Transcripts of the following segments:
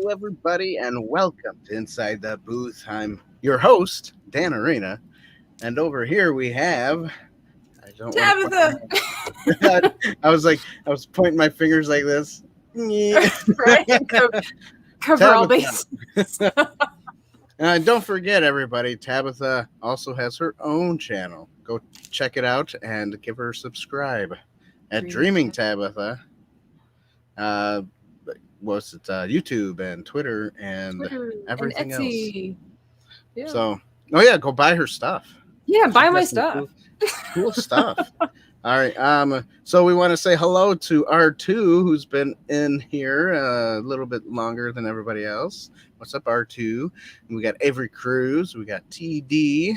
Hello, everybody, and welcome to Inside the Booth. I'm your host, Dan Arena, and over here we have. I don't want to Tabitha. point my, I was pointing my fingers like this. Right? Cover all Tabitha. bases. Don't forget, everybody, Tabitha also has her own channel. Go check it out and give her a subscribe at Dreaming Tabitha. Was it YouTube and Twitter and everything and Etsy. else? Yeah. So, go buy her stuff. Yeah, buy She's my got some stuff. Cool stuff. All right. So we want to say hello to R2, who's been in here a little bit longer than everybody else. What's up, R2? And we got Avery Cruz. We got TD.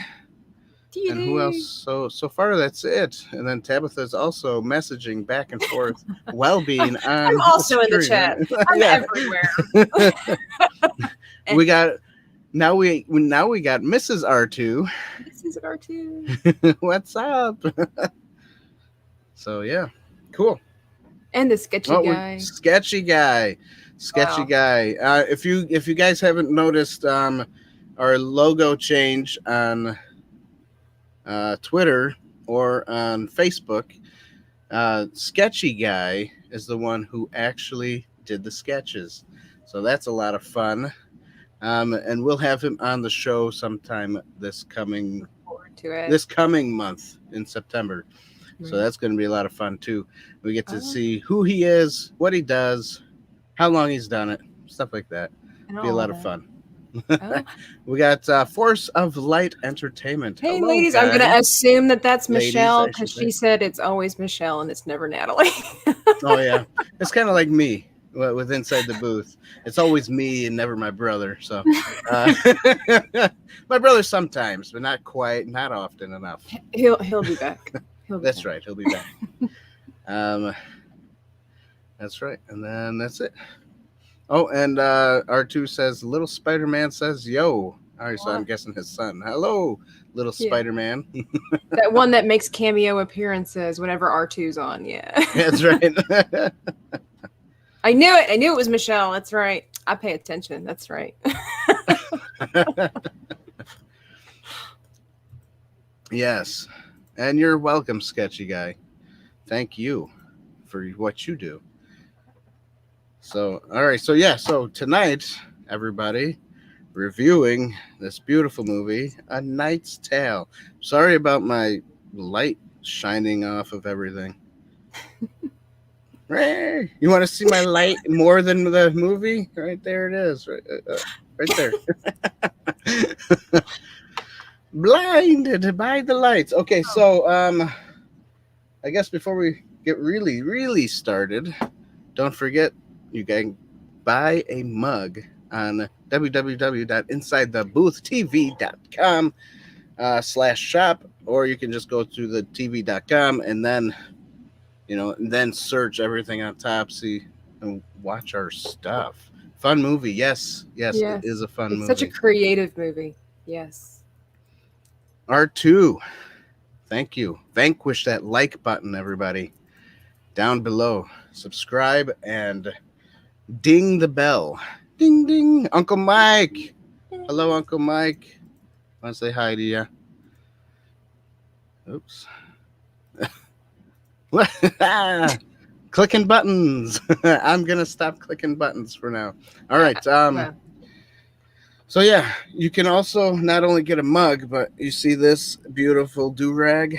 And who else? So far, that's it. And then Tabitha's also messaging back and forth while being on. I'm also in the chat. I'm everywhere. we got now we got Mrs. R2. Mrs. R2. What's up? So yeah, cool. And the sketchy guy. Sketchy guy. If you guys haven't noticed, our logo change on Twitter or on Facebook, Sketchy Guy is the one who actually did the sketches. So that's a lot of fun. And we'll have him on the show sometime this coming month in September. Right. So that's going to be a lot of fun too. We get to see who he is, what he does, how long he's done it, stuff like that. Be a lot of fun. We got Force of Light Entertainment. Hey, hello, ladies, guys. I'm going to assume that's Michelle because she said it's always Michelle and it's never Natalie. Oh, yeah. It's kind of like me with Inside the Booth. It's always me and never my brother. So my brother sometimes, but not quite, not often enough. He'll be back. That's right. He'll be back. That's right. And then that's it. Oh, and R2 says, Little Spider-Man says, yo. All right, so I'm guessing his son. Hello, Little Spider-Man. That one that makes cameo appearances whenever R2's on, yeah. That's right. I knew it. I knew it was Michelle. That's right. I pay attention. That's right. Yes. And you're welcome, Sketchy Guy. Thank you for what you do. So, all right. So tonight, everybody, reviewing this beautiful movie, A Knight's Tale. Sorry about my light shining off of everything. You want to see my light more than the movie? Right there it is. Right there. Blinded by the lights. Okay, so I guess before we get really, really started, don't forget you can buy a mug on www.insidetheboothtv.com /shop, or you can just go to the tv.com and then, then search everything on top, see and watch our stuff. Fun movie. Yes, it is a fun movie. It's such a creative movie. Yes. R2, thank you. Vanquish that like button, everybody. Down below. Subscribe and ding the bell. Ding, ding. Uncle Mike. Hello, Uncle Mike. I want to say hi to you. Oops. Clicking buttons. I'm going to stop clicking buttons for now. All right. So, yeah, you can also not only get a mug, but you see this beautiful do-rag?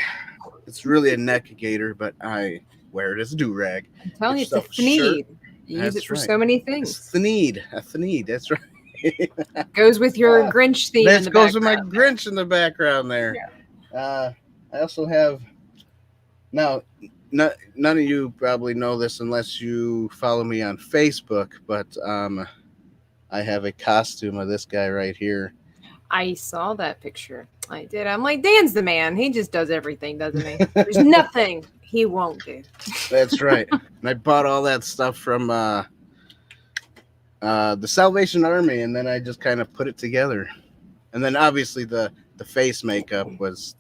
It's really a neck gaiter, but I wear it as a do-rag. I'm telling you, it's a thneed. You use it for so many things. It's a thneed, that's right. Goes with your Grinch theme in the background. That goes with my Grinch in the background there. Yeah. I also have, now, none of you probably know this unless you follow me on Facebook, but I have a costume of this guy right here. I saw that picture. I did. I'm like, Dan's the man. He just does everything, doesn't he? There's nothing he won't do. That's right. And I bought all that stuff from the Salvation Army, and then I just kind of put it together. And then obviously the face makeup was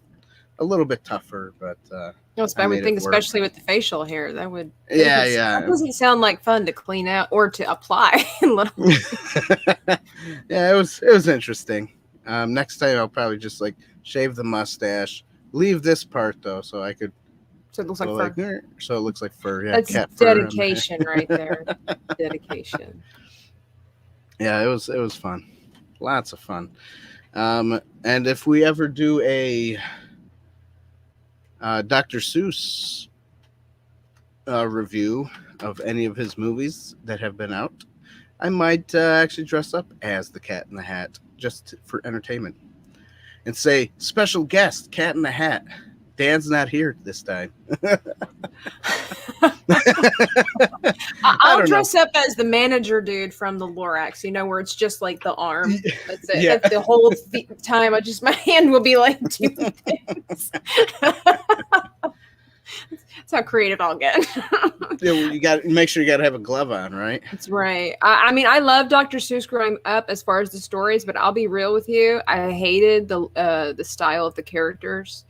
a little bit tougher, but I would made think, it work. especially with the facial hair, that would Yeah. That doesn't sound like fun to clean out or to apply. Yeah, it was interesting. Next time I'll probably just like shave the mustache, leave this part though, so I could So it looks go like fur. so it looks like fur. Yeah, That's cat fur. dedication right there. Dedication. Yeah, it was fun, lots of fun. And if we ever do a Dr. Seuss review of any of his movies that have been out, I might actually dress up as the Cat in the Hat just for entertainment and say, special guest, Cat in the Hat. Dan's not here this time. I'll dress up as the manager dude from the Lorax, where it's just like the arm. That's it. Yeah. That's the whole time. My hand will be like doing things. That's how creative I'll get. Yeah, well, you got make sure you got to have a glove on, right? That's right. I mean, I love Dr. Seuss growing up as far as the stories, but I'll be real with you. I hated the style of the characters.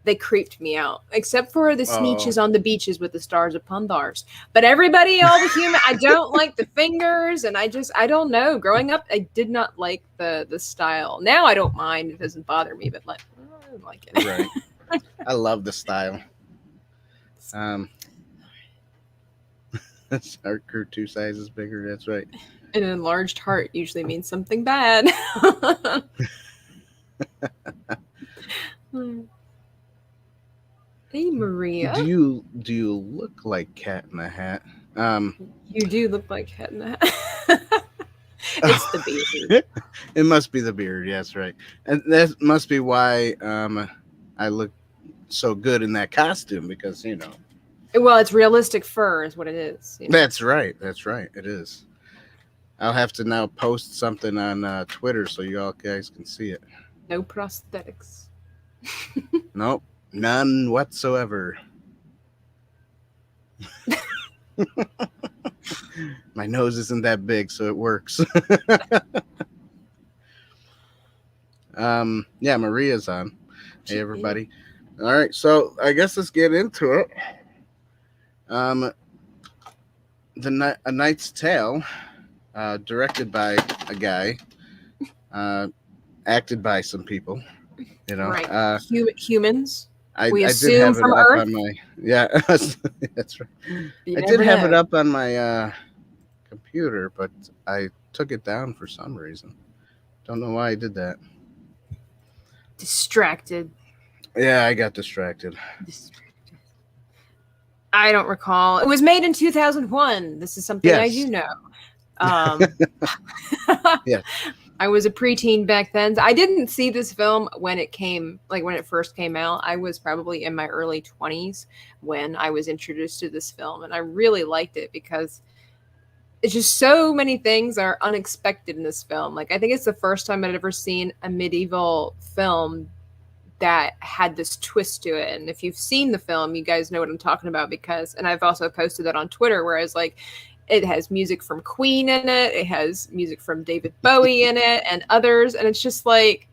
They creeped me out, except for the Sneetches on the beaches with the stars upon theirs. But everybody, all the human, I don't like the fingers, and I don't know. Growing up, I did not like the style. Now I don't mind; it doesn't bother me. But like, I don't like it. Right. I love the style. Heart grew 2 sizes bigger. That's right. An enlarged heart usually means something bad. Hey, Maria. Do you look like Cat in the Hat? You do look like Cat in the Hat. It's the beard. It must be the beard. Yes, right. And that must be why I look so good in that costume, because Well, it's realistic fur is what it is. That's right. It is. I'll have to now post something on Twitter so you all guys can see it. No prosthetics. Nope. None whatsoever. My nose isn't that big, so it works. Yeah, Maria's on. Hey, everybody. All right, so I guess let's get into it. A Knight's Tale, directed by a guy, acted by some people. Right. Humans. I We did assume have it from up Earth? on my that's right. You I never did have it know. up on my computer, but I took it down for some reason. Don't know why I did that. Distracted. Yeah, I got distracted. I don't recall. It was made in 2001. This is something I Yes. do know. Yeah. I was a preteen back then. I didn't see this film when it first came out. I was probably in my early 20s when I was introduced to this film, and I really liked it because it's just so many things are unexpected in this film. Like, I think it's the first time I'd ever seen a medieval film that had this twist to it. And if you've seen the film, you guys know what I'm talking about, and I've also posted that on Twitter, where I was like, it has music from Queen in it. It has music from David Bowie in it and others. And it's just like,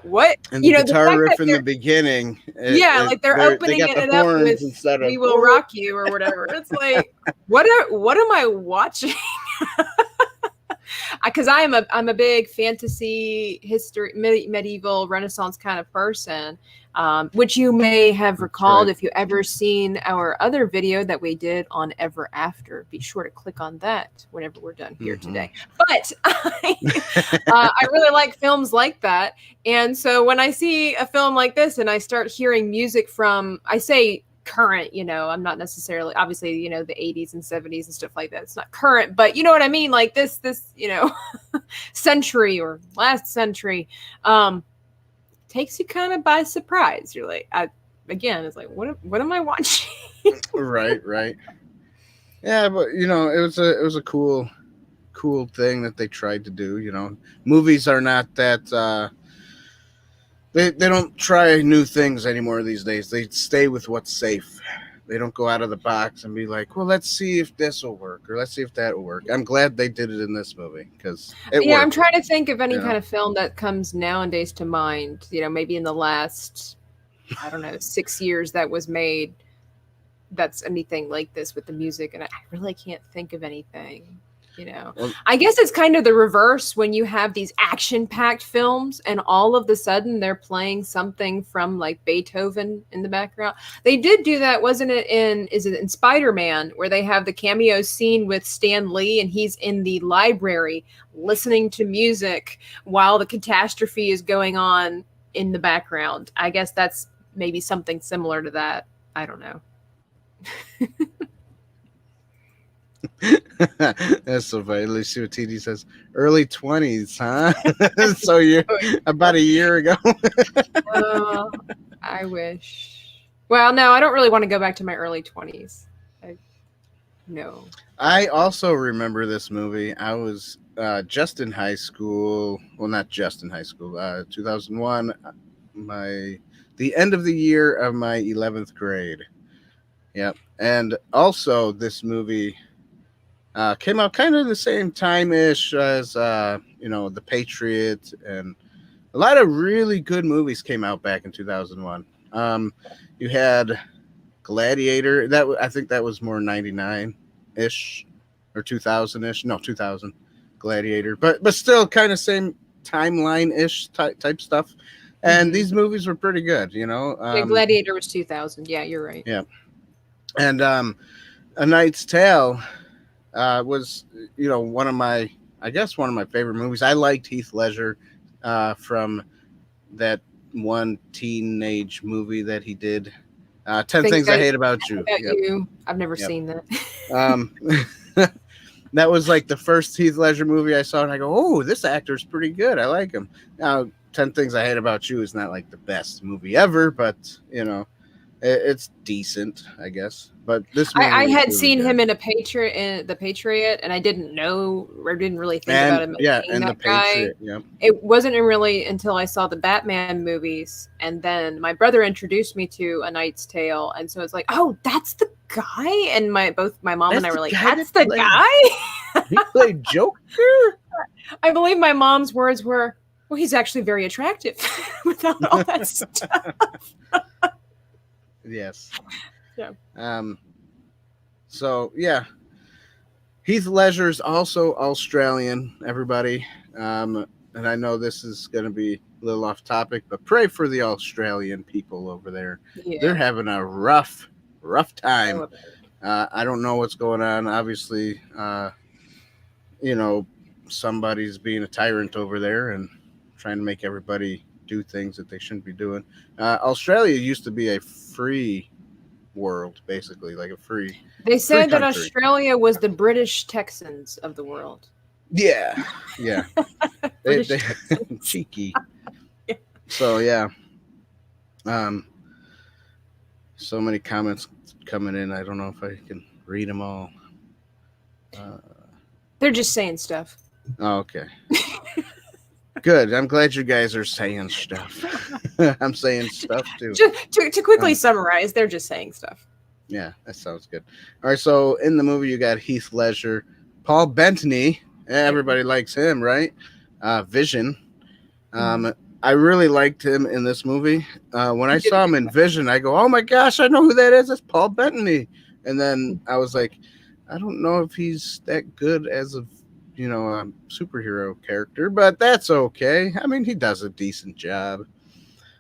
what? And the guitar riff in the beginning. Like they're opening it up with "We Will Rock You" or whatever. It's like, what am I watching? Because I'm a big fantasy, history, medieval, Renaissance kind of person, which you may have recalled if you ever seen our other video that we did on Ever After. Be sure to click on that whenever we're done here today. But I really like films like that, and so when I see a film like this and I start hearing music from, I say current, I'm not necessarily, obviously, the 80s and 70s and stuff like that. It's not current, but you know what I mean? Like this, century or last century, takes you kind of by surprise. You're like, it's like, what am I watching? Right. Yeah, but it was a cool thing that they tried to do. Movies are not that, They don't try new things anymore these days. They stay with what's safe. They don't go out of the box and be like, well, let's see if this will work or let's see if that will work. I'm glad they did it in this movie because it worked. I'm trying to think of any kind of film that comes nowadays to mind, maybe in the last I don't know, 6 years that was made that's anything like this with the music, and I really can't think of anything. Well, I guess it's kind of the reverse when you have these action-packed films and all of the sudden they're playing something from like Beethoven in the background. They did do that, wasn't it? Is it in Spider-Man where they have the cameo scene with Stan Lee and he's in the library listening to music while the catastrophe is going on in the background. I guess that's maybe something similar to that. I don't know. That's so funny. Let's see what TD says. Early 20s, huh? So you're about a year ago. I wish. Well, no, I don't really want to go back to my early 20s. No. I also remember this movie. I was just in high school. Well, not just in high school. 2001, the end of the year of my 11th grade. Yep. And also this movie came out kind of the same time-ish as, The Patriot, and a lot of really good movies came out back in 2001. You had Gladiator. I think that was more 99-ish or 2000-ish. No, 2000. Gladiator. But still kind of same timeline-ish type stuff. And these movies were pretty good, Gladiator was 2000. Yeah, you're right. Yeah. And A Knight's Tale was, one of my favorite movies. I liked Heath Ledger from that one teenage movie that he did, 10 Things I Hate About You. You. I've never seen that. That was like the first Heath Ledger movie I saw, and I go, oh, this actor's pretty good. I like him. Now, 10 Things I Hate About You is not like the best movie ever, but, it's decent, I guess. But this movie I had really seen good. him in The Patriot, and I didn't know or didn't really think about him. And The Patriot. Yeah. It wasn't really until I saw the Batman movies, and then my brother introduced me to A Knight's Tale, and so it's like, oh, that's the guy. And both my mom and I were like, that's the guy. He played Joker. I believe my mom's words were, well, he's actually very attractive without all that stuff. Yes. Yeah. So yeah, Heath Ledger's also Australian, everybody. And I know this is going to be a little off topic, but pray for the Australian people over there. Yeah. They're having a rough time. I don't know what's going on. Obviously, somebody's being a tyrant over there and trying to make everybody do things that they shouldn't be doing. Australia used to be a free world, basically, like a free. They said that Australia was the British Texans of the world. Yeah. they cheeky. Yeah. So yeah. So many comments coming in. I don't know if I can read them all. They're just saying stuff. Oh, okay. Good. I'm glad you guys are saying stuff. I'm saying stuff too. To quickly summarize, they're just saying stuff. Yeah, that sounds good. All right, so in the movie you got Heath Ledger, Paul Bettany. Everybody likes him, right? Vision. I really liked him in this movie. When I saw him in Vision, I go, "Oh my gosh, I know who that is. It's Paul Bettany." And then I was like, I don't know if he's that good as a superhero character, but that's okay. I mean, he does a decent job.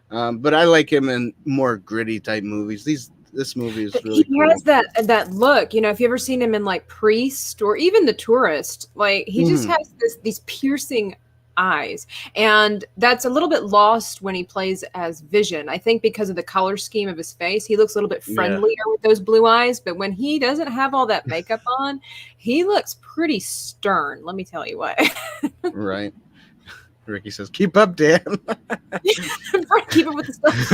But I like him in more gritty type movies. This movie is really cool. He has that look. If you ever seen him in like Priest or even The Tourist, like he just has these piercing eyes, and that's a little bit lost when he plays as Vision. I think because of the color scheme of his face, he looks a little bit friendlier with those blue eyes, but when he doesn't have all that makeup on, he looks pretty stern, let me tell you what. Right. Ricky says, keep up, Dan. Keep up with the stuff.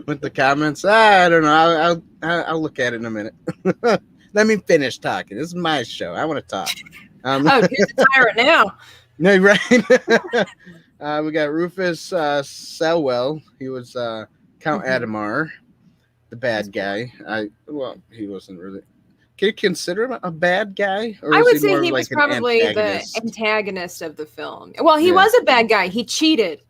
with the comments. I don't know. I'll look at it in a minute. Let me finish talking. This is my show. I want to talk. Oh, here's the tyrant now. No, right. We got Rufus Selwell. He was Count Adamar, the bad guy. He wasn't really. Can you consider him a bad guy? Or I would say he was probably the antagonist of the film. Well, he was a bad guy. He cheated.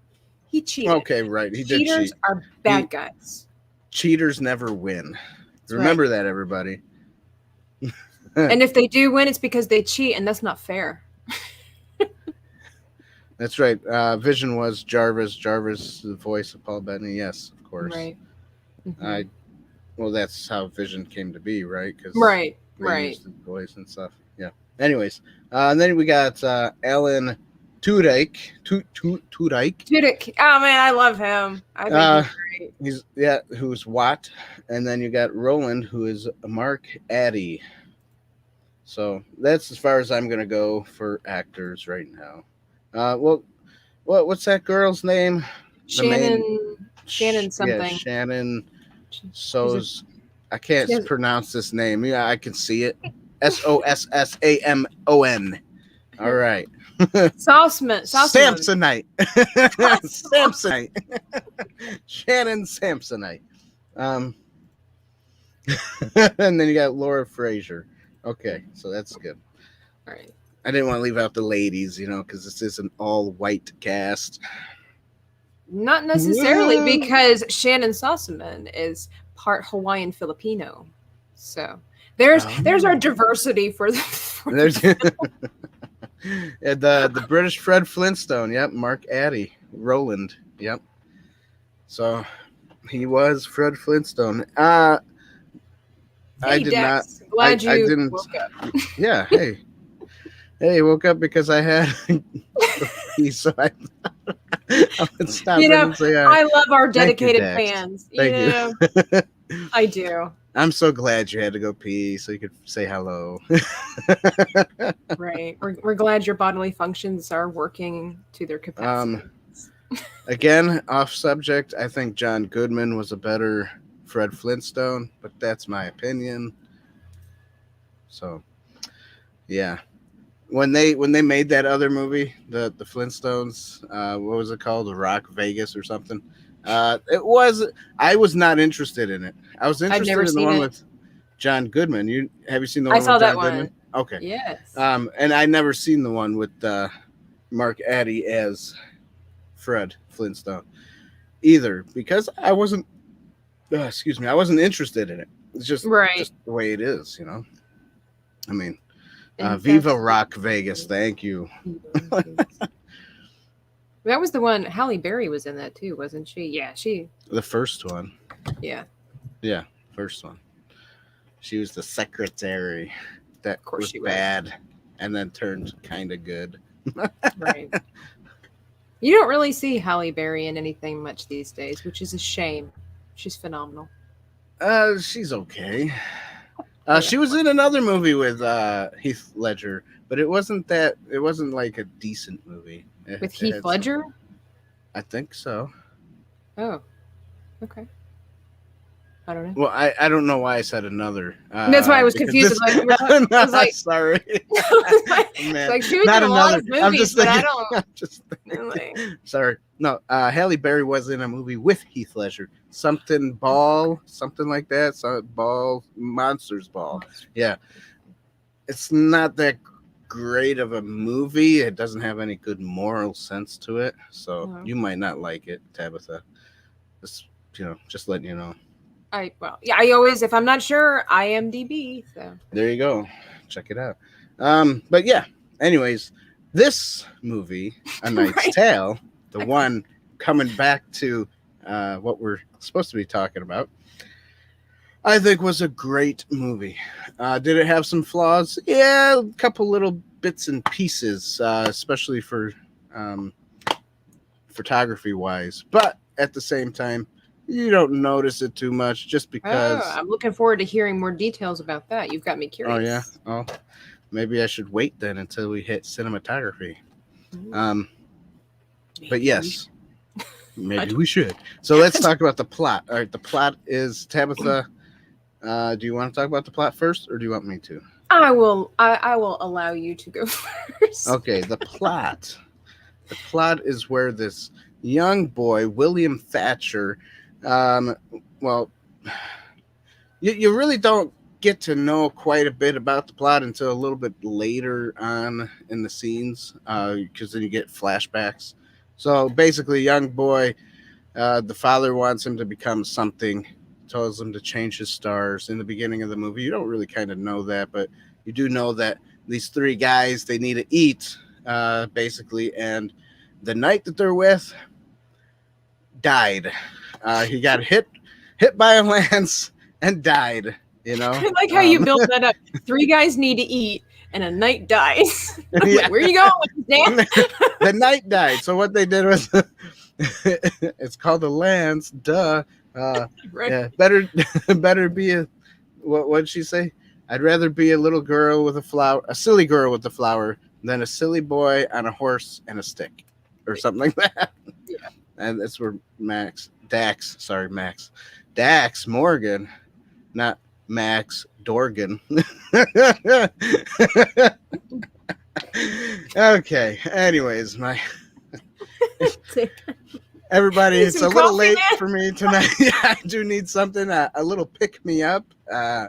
He cheated. Okay, right. He did Cheaters cheat. are bad guys. Cheaters never win. That's Remember right. that, everybody. And if they do win, it's because they cheat, and that's not fair. That's right. Vision was Jarvis. Jarvis, the voice of Paul Bettany. Yes, of course. Right. I Well, that's how Vision came to be, right? Because Right. they Right. used his voice and stuff. Yeah. Anyways, and then we got Alan Tudyk. Tudyk. Tudyk. Oh man, I love him. I think he's great. Who's Watt, and then you got Roland, who is Mark Addy. So that's as far as I'm gonna go for actors right now. What's that girl's name? Shannon something. Yeah, Shannon. I She can't has- pronounce this name. Yeah, I can see it. Sossamon. All right. Sauceman. Samsonite. Samsonite. Shannon Samsonite. And then you got Laura Frazier. Okay, so that's good. All right. I didn't want to leave out the ladies, because this is an all-white cast. Not necessarily, because Shannon Sossaman is part Hawaiian Filipino. So there's our diversity for the the British Fred Flintstone. Yep, Mark Addy, Roland. Yep. So he was Fred Flintstone. I did Dex, not. Glad I you didn't. woke up. Yeah. Hey, woke up because I had so I would stop and say, I love our dedicated Dex. fans. Thank you. I do. I'm so glad you had to go pee so you could say hello. Right. We're glad your bodily functions are working to their capacity. Again, off subject, I think John Goodman was a better Fred Flintstone, but that's my opinion. So, yeah. When they made that other movie, the Flintstones, what was it called? The Rock Vegas or something? I was not interested in it. I was interested in the one with John Goodman. Have you seen the one with John Goodman? Okay. Yes. And I never seen the one with Mark Addy as Fred Flintstone either, because I wasn't I wasn't interested in it. It's just the way it is, I mean, Viva Rock Vegas, thank you. That was the one. Halle Berry was in that too, wasn't she? Yeah, the first one. Yeah, first one. She was the secretary that was she bad and then turned kind of good. Right. You don't really see Halle Berry in anything much these days, which is a shame. She's phenomenal. She's okay. She was in another movie with Heath Ledger, but it wasn't like a decent movie. With Heath Ledger? I think so. Oh, okay. I don't know. Well, I don't know why I said another. That's why I was confused. I was like, sorry. Man. Like she was in a lot of movies, but I don't. I'm just thinking. Sorry. No, Halle Berry was in a movie with Heath Ledger. Something like that. Monsters Ball. Yeah. It's not that great of a movie. It doesn't have any good moral sense to it. So you might not like it, Tabitha. Just letting you know. I always, if I'm not sure, IMDb. So there you go, check it out. But yeah, anyways, this movie, A Knight's Tale, the one coming back to what we're supposed to be talking about, I think was a great movie. Did it have some flaws? Yeah, a couple little bits and pieces, especially for photography wise. But at the same time, you don't notice it too much just because. I'm looking forward to hearing more details about that. You've got me curious. Oh, yeah. Oh, maybe I should wait then until we hit cinematography. But yes, maybe we should. So let's talk about the plot. All right. The plot is, Tabitha, do you want to talk about the plot first or do you want me to? I will allow you to go first. Okay. The plot is where this young boy, William Thatcher, you really don't get to know quite a bit about the plot until a little bit later on in the scenes, because then you get flashbacks So basically, young boy, the father wants him to become something, tells him to change his stars. In the beginning of the movie, you don't really kind of know that, but you do know that these three guys, they need to eat, basically, and the knight that they're with died. He got hit by a lance and died. You know, I like how you built that up. Three guys need to eat, and a knight dies. Yeah. Like, where are you going with this, Dan? The knight died. So what they did was, it's called a lance. Duh. Right. Yeah. Better be a. What'd she say? I'd rather be a little girl with a flower, a silly girl with a flower, than a silly boy on a horse and a stick, or something like that. Yeah. And that's where Dax Morgan, not Max Dorgan. Okay. Anyways, everybody, it's a little late for me tonight. Yeah, I do need something, a little pick me up. I've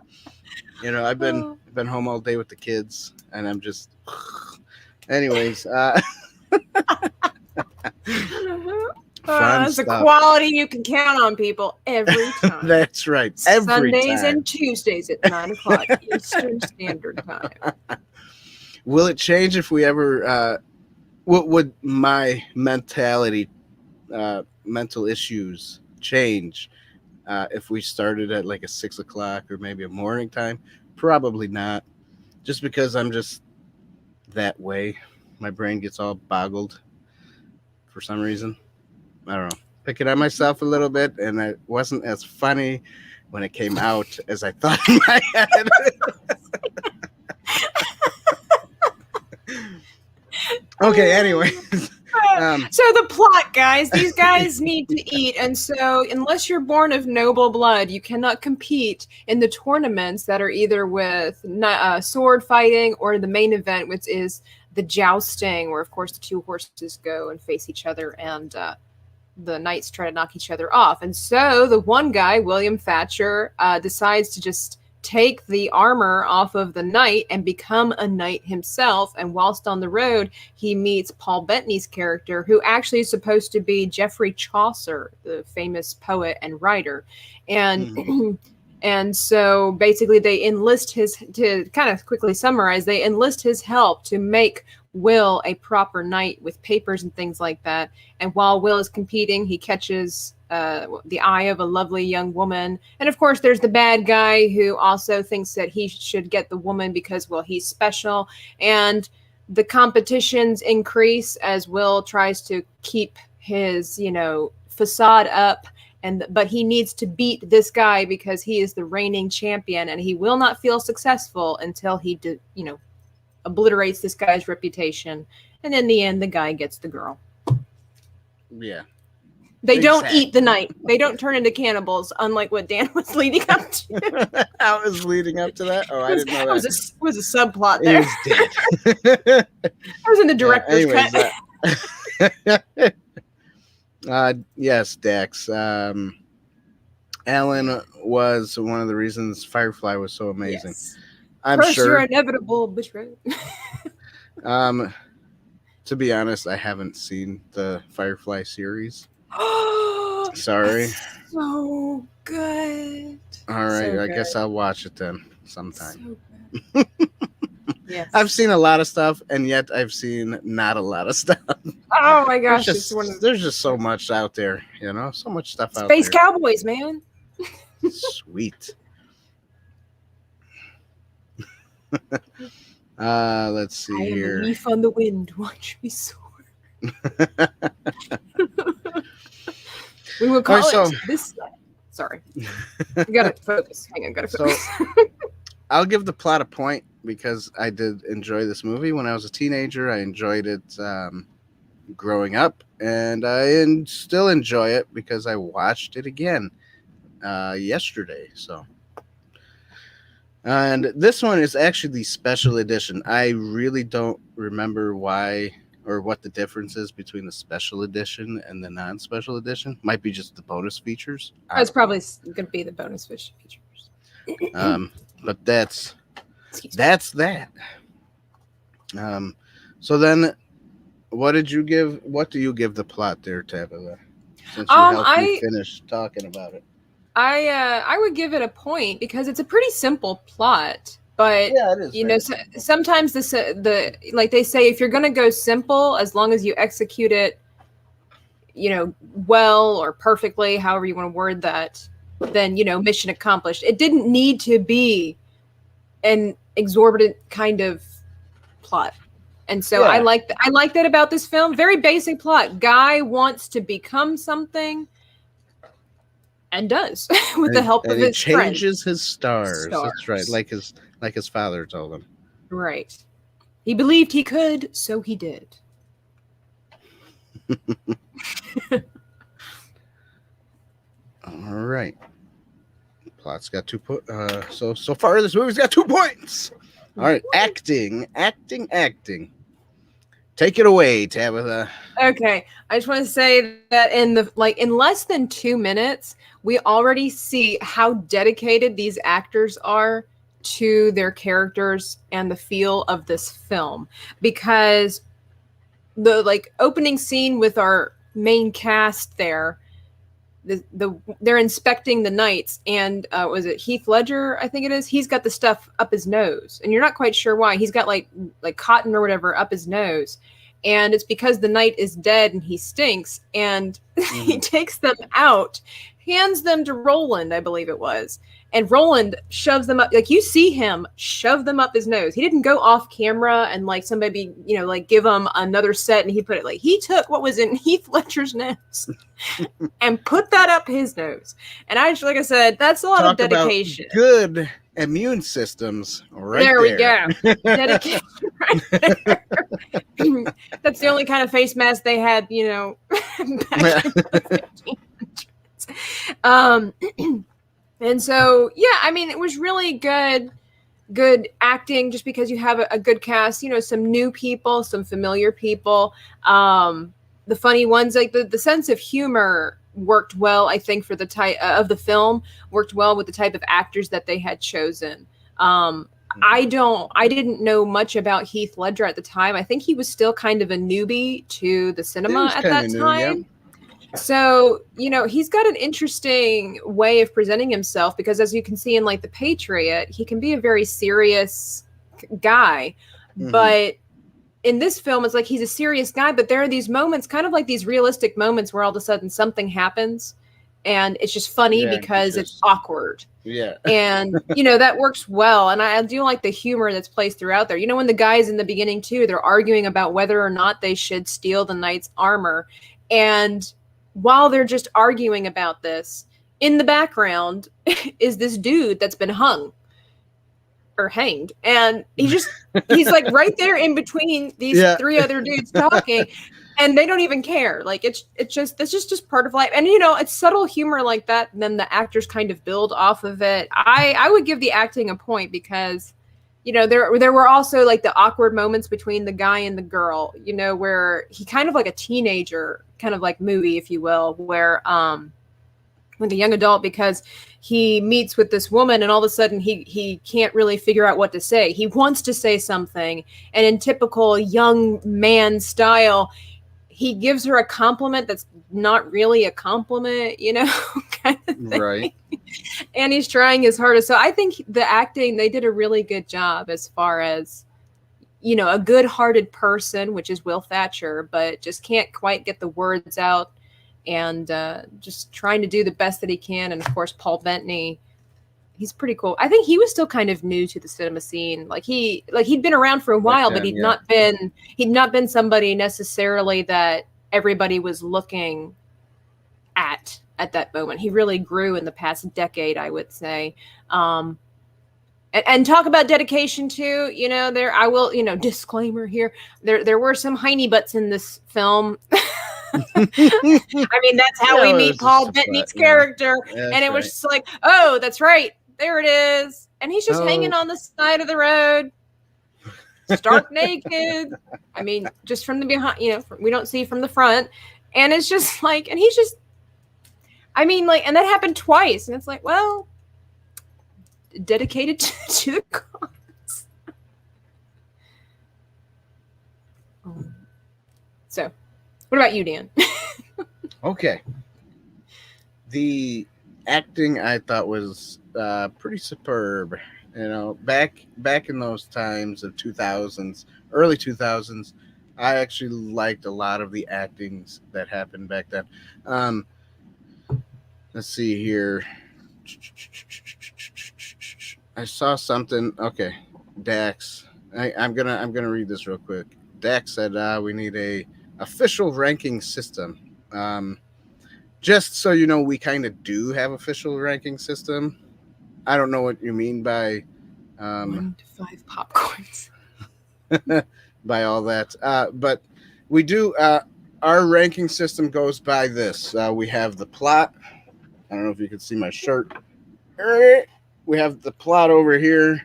been home all day with the kids, and I'm just. Anyways, That's a quality you can count on, people, every time. That's right. Sundays and Tuesdays at 9 o'clock Eastern Standard Time. Will it change if we ever? What would my mental issues change if we started at like a 6 o'clock or maybe a morning time? Probably not. Just because I'm just that way, my brain gets all boggled for some reason. I don't know. Picking on myself a little bit, and it wasn't as funny when it came out as I thought in my head. Okay, anyway. So the plot, guys, these guys need to eat, and so unless you're born of noble blood, you cannot compete in the tournaments that are either with sword fighting or the main event, which is the jousting, where of course the two horses go and face each other, and the knights try to knock each other off. And so the one guy, William Thatcher, decides to just take the armor off of the knight and become a knight himself. And whilst on the road, he meets Paul Bettany's character, who actually is supposed to be Geoffrey Chaucer, the famous poet and writer. And and so basically they enlist to kind of quickly summarize, they enlist his help to make Will a proper knight with papers and things like that. And while Will is competing, he catches the eye of a lovely young woman. And of course, there's the bad guy who also thinks that he should get the woman because, well, he's special. And the competitions increase as Will tries to keep his, facade up. But he needs to beat this guy because he is the reigning champion, and he will not feel successful until he, obliterates this guy's reputation. And in the end, the guy gets the girl. Yeah. They don't eat the knight. They don't turn into cannibals, unlike what Dan was leading up to. I was leading up to that? Oh, I didn't know that. It was a subplot there. It was dead. I was in the director's cut. Yes, Dax. Alan was one of the reasons Firefly was so amazing. Yes. I'm First, sure. You're inevitable betrayal. To be honest, I haven't seen the Firefly series. Sorry. So good. All right, So I good. guess I'll watch it then sometime. So yes. I've seen a lot of stuff, and yet I've seen not a lot of stuff. Oh my gosh! There's just so much out there, so much stuff out there. Space Cowboys, man. Sweet. Let's see I here. am a leaf on the wind. Watch me soar. We will call it this. Sorry, I gotta focus. Hang on, gotta focus. So, I'll give the plot a point because I did enjoy this movie when I was a teenager. I enjoyed it growing up, and I still enjoy it because I watched it again yesterday. So, and this one is actually the special edition. I really don't remember why or what the difference is between the special edition and the non-special edition. Might be just the bonus features. It's probably going to be the bonus features. But that's that. So then What did you give? What do you give the plot there, Tabitha? Since you helped me finish talking about it. I would give it a point because it's a pretty simple plot. But yeah, it is. You know, sometimes the like they say, if you're going to go simple, as long as you execute it, you know, well or perfectly, however you want to word that, then, you know, mission accomplished. It didn't need to be an exorbitant kind of plot. And so I like that about this film. Very basic plot. Guy wants to become something and does with the help of his friend. Changes his stars. That's right. Like his father told him. Right. He believed he could, so he did. All right. Plot's got 2 points. So far this movie's got 2 points. All right, acting. Take it away, Tabitha. Okay, I just want to say that in less than 2 minutes, we already see how dedicated these actors are to their characters and the feel of this film, because the opening scene with our main cast there, they're inspecting the knights, and was it Heath Ledger? I think it is. He's got the stuff up his nose, and you're not quite sure why. He's got like cotton or whatever up his nose, and it's because the knight is dead and he stinks. And he takes them out, hands them to Roland, I believe it was, and Roland shoves them up. Like, you see him shove them up his nose. He didn't go off camera and somebody, give him another set and he put it he took what was in Heath Ledger's nose and put that up his nose. And like I said, that's a lot of dedication. Good immune systems right there. There we go. Dedication right there. That's the only kind of face mask they had, back in the 1500s. And so, yeah, I mean, it was really good acting, just because you have a good cast, some new people, some familiar people. The funny ones, the sense of humor worked well, I think, for the type of the film, worked well with the type of actors that they had chosen. I didn't know much about Heath Ledger at the time. I think he was still kind of a newbie to the cinema at that time. Yeah. So, he's got an interesting way of presenting himself, because as you can see in The Patriot, he can be a very serious guy. Mm-hmm. But in this film, it's he's a serious guy, but there are these moments, kind of these realistic moments, where all of a sudden something happens and it's just funny because it's awkward. Yeah. And, that works well. And I do like the humor that's placed throughout there. When the guys in the beginning too, they're arguing about whether or not they should steal the knight's armor. And while they're just arguing about this, in the background is this dude that's been hung or hanged. And he's right there in between these 3 other dudes talking, and they don't even care. It's just part of life. And, it's subtle humor like that. And then the actors kind of build off of it. I would give the acting a point, because, there were also the awkward moments between the guy and the girl, where he kind of a teenager kind of movie, if you will, where like a young adult, because he meets with this woman and all of a sudden he can't really figure out what to say. He wants to say something, and in typical young man style, he gives her a compliment that's not really a compliment, kind of thing. Right. And he's trying his hardest. So I think the acting, they did a really good job as far as, a good-hearted person, which is Will Thatcher, but just can't quite get the words out, and just trying to do the best that he can. And of course, Paul Bettany, he's pretty cool. I think he was still kind of new to the cinema scene. He'd been around for a while, but he'd not been somebody necessarily that everybody was looking at that moment. He really grew in the past decade, I would say. And talk about dedication too, I will, disclaimer here, there were some hiney butts in this film. I mean, that's how we meet Paul Bettany's character. And it was just oh, that's right. There it is. And he's just hanging on the side of the road, stark naked. I mean, just from the behind, we don't see from the front. And it's just and he's just, I mean, and that happened twice. And it's well, dedicated to the cause. So, what about you, Dan? Okay. The acting I thought was pretty superb. You know, back in those times of 2000s, early 2000s, I actually liked a lot of the actings that happened back then. Um, let's see here. I saw something. Okay, Dax. I'm gonna read this real quick. Dax said we need a official ranking system. Um, just so you know, we kind of do have official ranking system. I don't know what you mean by 1 to 5 popcorns. by all that, but we do. Our ranking system goes by this. We have the plot. I don't know if you can see my shirt. We have the plot over here.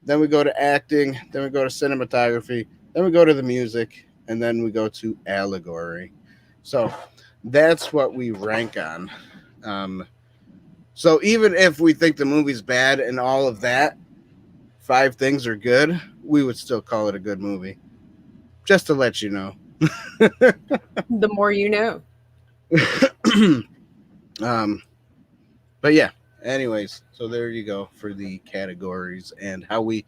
Then we go to acting. Then we go to cinematography. Then we go to the music, and then we go to allegory. So that's what we rank on. So even if we think the movie's bad and all of that, 5 things are good, we would still call it a good movie. Just to let you know. The more you know. But yeah, anyways, so there you go for the categories and how we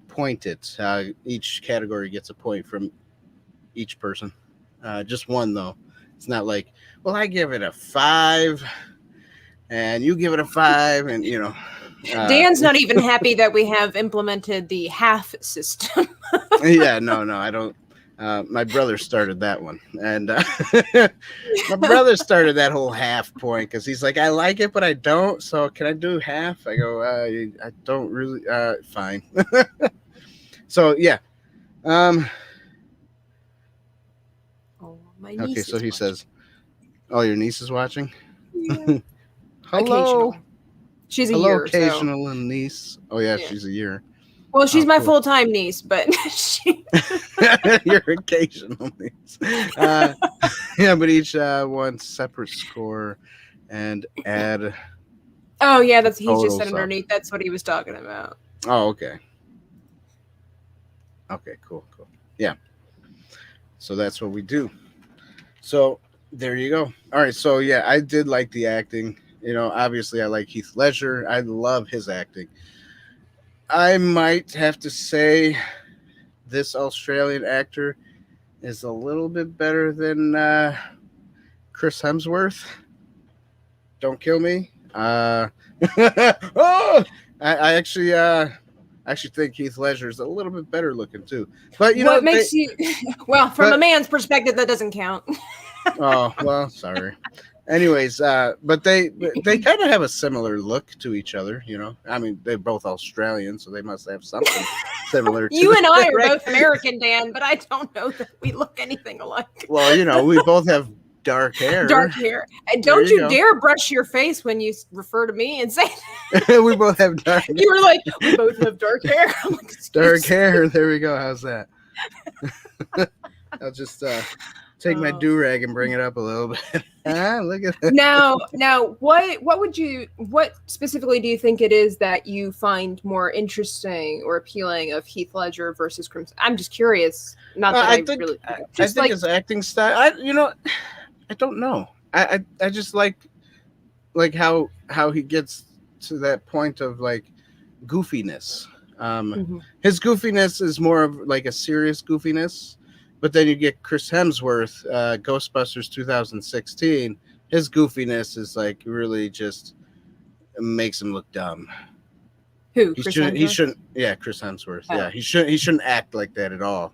point it. Each category gets a point from each person. Just one, though. It's not like, well, I give it a 5 and you give it a 5, and you know. Dan's not even happy that we have implemented the half system. Yeah, no, I don't. My brother started that one, and my brother started that whole half point because he's like, I like it, but I don't. So can I do half? I go, I don't really. Fine. So yeah. Oh, my niece. Okay, so he says, "Oh, your niece is watching." Yeah. Hello. Occasional. She's a Hello, year. occasional niece. Oh yeah, she's a year. Well, she's my cool. full-time niece, but she... Your occasional niece. Yeah, but each one separate score and add. Oh yeah, that's he just totals said up. underneath. That's what he was talking about. Oh, okay. Okay, cool. Yeah. So that's what we do. So there you go. All right. So yeah, I did like the acting. You know, obviously I like Heath Ledger. I love his acting. I might have to say this Australian actor is a little bit better than Chris Hemsworth. Don't kill me. Oh, I actually think Heath Ledger is a little bit better looking too. But you know, what makes you? Well, from a man's perspective, that doesn't count. Oh well, sorry. Anyways, but they kind of have a similar look to each other. You know, I mean, they're both Australian, so they must have something similar. To You and I are right? both American, Dan, but I don't know that we look anything alike. Well, you know, we both have dark hair. Dark hair. And don't you dare brush your face when you refer to me and say we both have dark hair. You were like, we both have dark hair. I'm like, dark hair. There we go. How's that? I'll just take my do-rag and bring it up a little bit. Look at that. Now, what specifically do you think it is that you find more interesting or appealing of Heath Ledger versus Crimson? I'm just curious. Not that I think his acting style. I don't know. I just like how he gets to that point of like goofiness. His goofiness is more of like a serious goofiness. But then you get Chris Hemsworth, Ghostbusters 2016. His goofiness is like really just makes him look dumb. Who? He shouldn't. Yeah, Chris Hemsworth. Oh. Yeah, he shouldn't act like that at all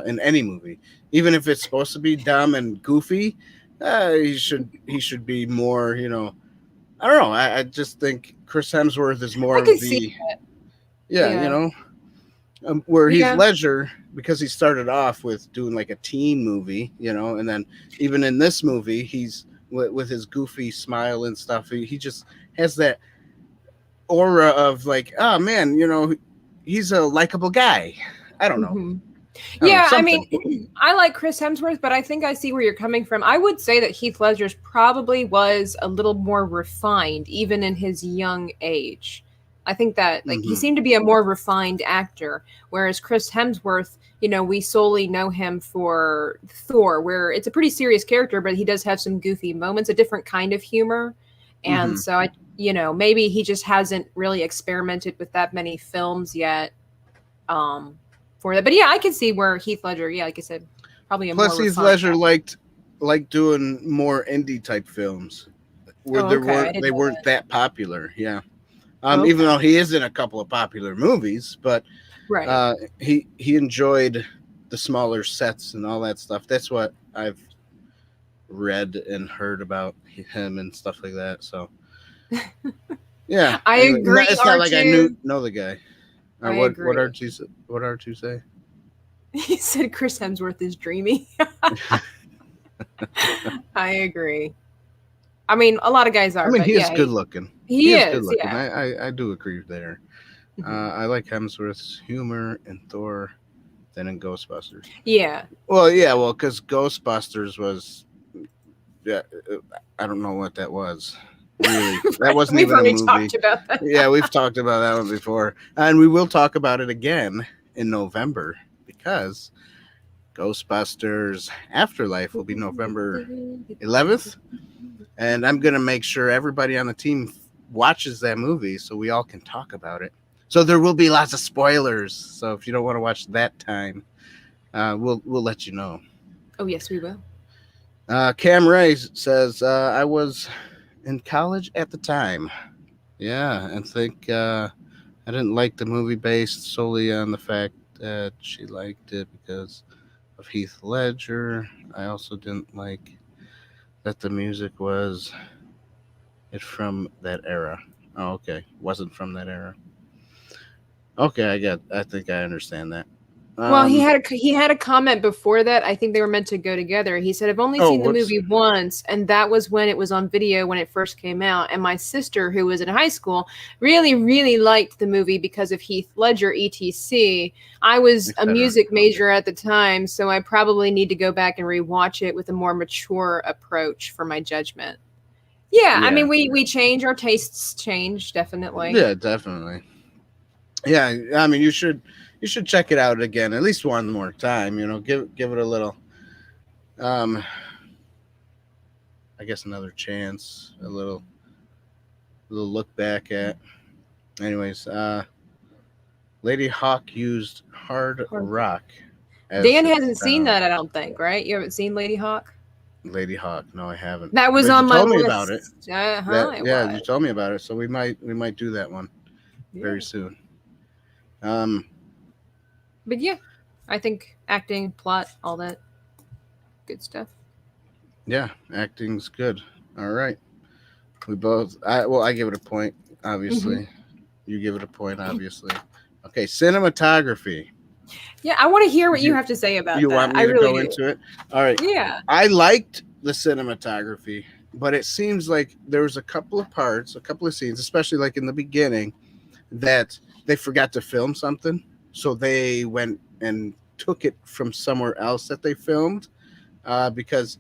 in any movie. Even if it's supposed to be dumb and goofy, he should be more. You know, I don't know. I just think Chris Hemsworth is more of the. Yeah, you know. Where Heath Ledger, because he started off with doing like a teen movie, you know, and then even in this movie, he's with his goofy smile and stuff. He just has that aura of like, oh man, you know, he's a likable guy. I don't know. Mm-hmm. I mean, I like Chris Hemsworth, but I think I see where you're coming from. I would say that Heath Ledger's probably was a little more refined, even in his young age. I think that like he seemed to be a more refined actor, whereas Chris Hemsworth, we solely know him for Thor, where it's a pretty serious character, but he does have some goofy moments, a different kind of humor. And so maybe he just hasn't really experimented with that many films yet for that. But yeah, I can see where Heath Ledger, like I said, probably a Plus, more Heath refined Ledger actor. liked doing more indie type films where Oh, okay. I didn't they know weren't that. that popular. Yeah. Oh, Even okay. though he is in a couple of popular movies, but Right. he enjoyed the smaller sets and all that stuff. That's what I've read and heard about him and stuff like that. So yeah. I Anyway, agree, it's not like I R2. know the guy. I What agree. R2 say? He said Chris Hemsworth is dreamy. I agree. I mean, a lot of guys I are, mean, but he is yeah, good looking. he He is good is. looking. Yeah. I do agree there. Mhm. I like Hemsworth's humor in Thor than in Ghostbusters. Yeah. Well, because Ghostbusters was, yeah, I don't know what that was. Really, that Right. wasn't We've even a already movie. talked about that. Yeah, we've talked about that one before, and we will talk about it again in November because Ghostbusters Afterlife will be November 11th, and I'm gonna make sure everybody on the team watches that movie so we all can talk about it. So there will be lots of spoilers. So if you don't want to watch that time, we'll let you know. Oh, yes, we will. Cam Ray says I was in college at the time. Yeah, and think I didn't like the movie based solely on the fact that she liked it because of Heath Ledger. I also didn't like that the music was it from that era. Oh, okay, wasn't from that era. Okay, I think I understand that. Well, he Um. had a comment before that. I think they were meant to go together. He said, "I've only Oh, seen the what's movie once, and that was when it was on video when it first came out. And my sister, who was in high school, really, really liked the movie because of Heath Ledger, etc. I was a etc. music Okay. major at the time, so I probably need to go back and rewatch it with a more mature approach for my judgment." Yeah, I Yeah. mean, we change, our tastes change, definitely. Yeah, definitely. Yeah, I mean, you should check it out again at least one more time. Give it a little. Um, I guess another chance, a little look back at. Anyways, Lady Hawk used Hard Rock as Dan its hasn't seen that, I don't think, right? You haven't seen Lady Hawk? Lady Hawk. No, I haven't. That was But you on my told me about it. list. It You was. told me about it. So we might do that one Yeah. very soon. Um, But yeah, I think acting, plot, all that good stuff. yeah, acting's good. All right, we both. I give it a point. Hmm. Obviously, you give it a point. Obviously. Okay, cinematography. Yeah, I want to hear what you You have to say about you want that. I me to really go do. into it? All right. Yeah. I liked the cinematography, but it seems like there was a couple of parts, a couple of scenes, especially like in the beginning, that they forgot to film something, so they went and took it from somewhere else that they filmed. Because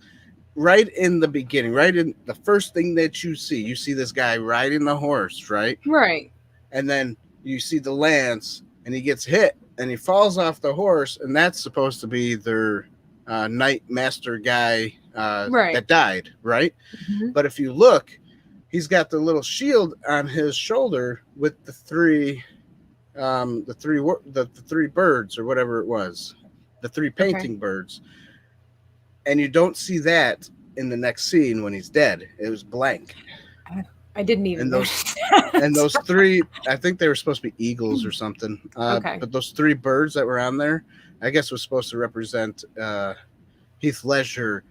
right in the beginning, right in the first thing that you see this guy riding the horse, right, Right. and then you see the lance, and he gets hit, and he falls off the horse, and that's supposed to be their knight master guy Right. that died, right? Hmm. But if you look, he's got the little shield on his shoulder with the three birds or whatever it was, the three Okay. painting birds, and you don't see that in the next scene when he's dead. It was blank, I didn't even and those notice and that. those three, I think they were supposed to be eagles or something. Okay. But those three birds that were on there, I guess, was supposed to represent Heath Ledger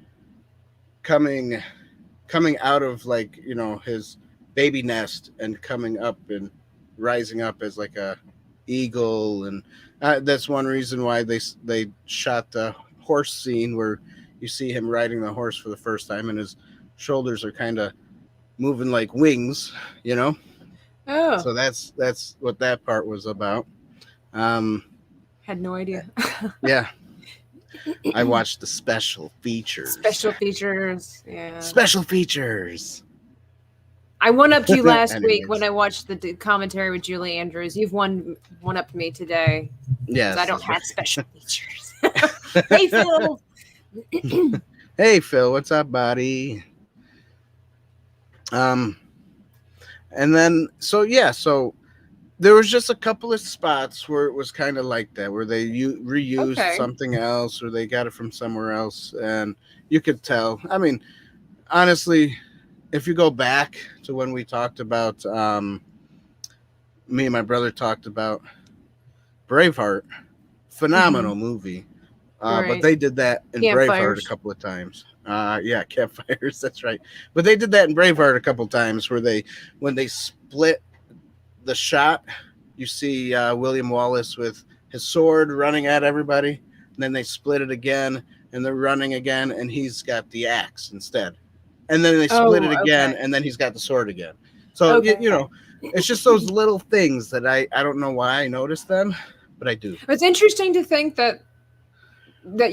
coming coming out of, like, his baby nest and coming up and rising up as like a eagle, and that's one reason why they shot the horse scene where you see him riding the horse for the first time and his shoulders are kind of moving like wings, you know. Oh, So that's what that part was about. um had no idea. yeah, I watched the special features. Special features. Yeah. Special features. I won up to you last week when Anyways. I watched the commentary with Julie Andrews. You've one up to me today. Yes, I don't that's have right. special features. Hey, Phil. Hey Phil, what's up, buddy? And then so there was just a couple of spots where it was kind of like that, where they reused Okay. something else, or they got it from somewhere else, and you could tell. I mean, honestly, if you go back to when we talked about, me and my brother talked about Braveheart, phenomenal movie. But Right. they did that in Braveheart a Campfires. couple of times. Yeah, campfires. That's right. But they did that in Braveheart a couple of times, where when they split the shot, you see William Wallace with his sword running at everybody, and then they split it again, and they're running again, and he's got the axe instead, and then they split Oh, it again, okay. and then he's got the sword again. So Okay. it's just those little things that I don't know why I noticed them, but I do. It's interesting to think that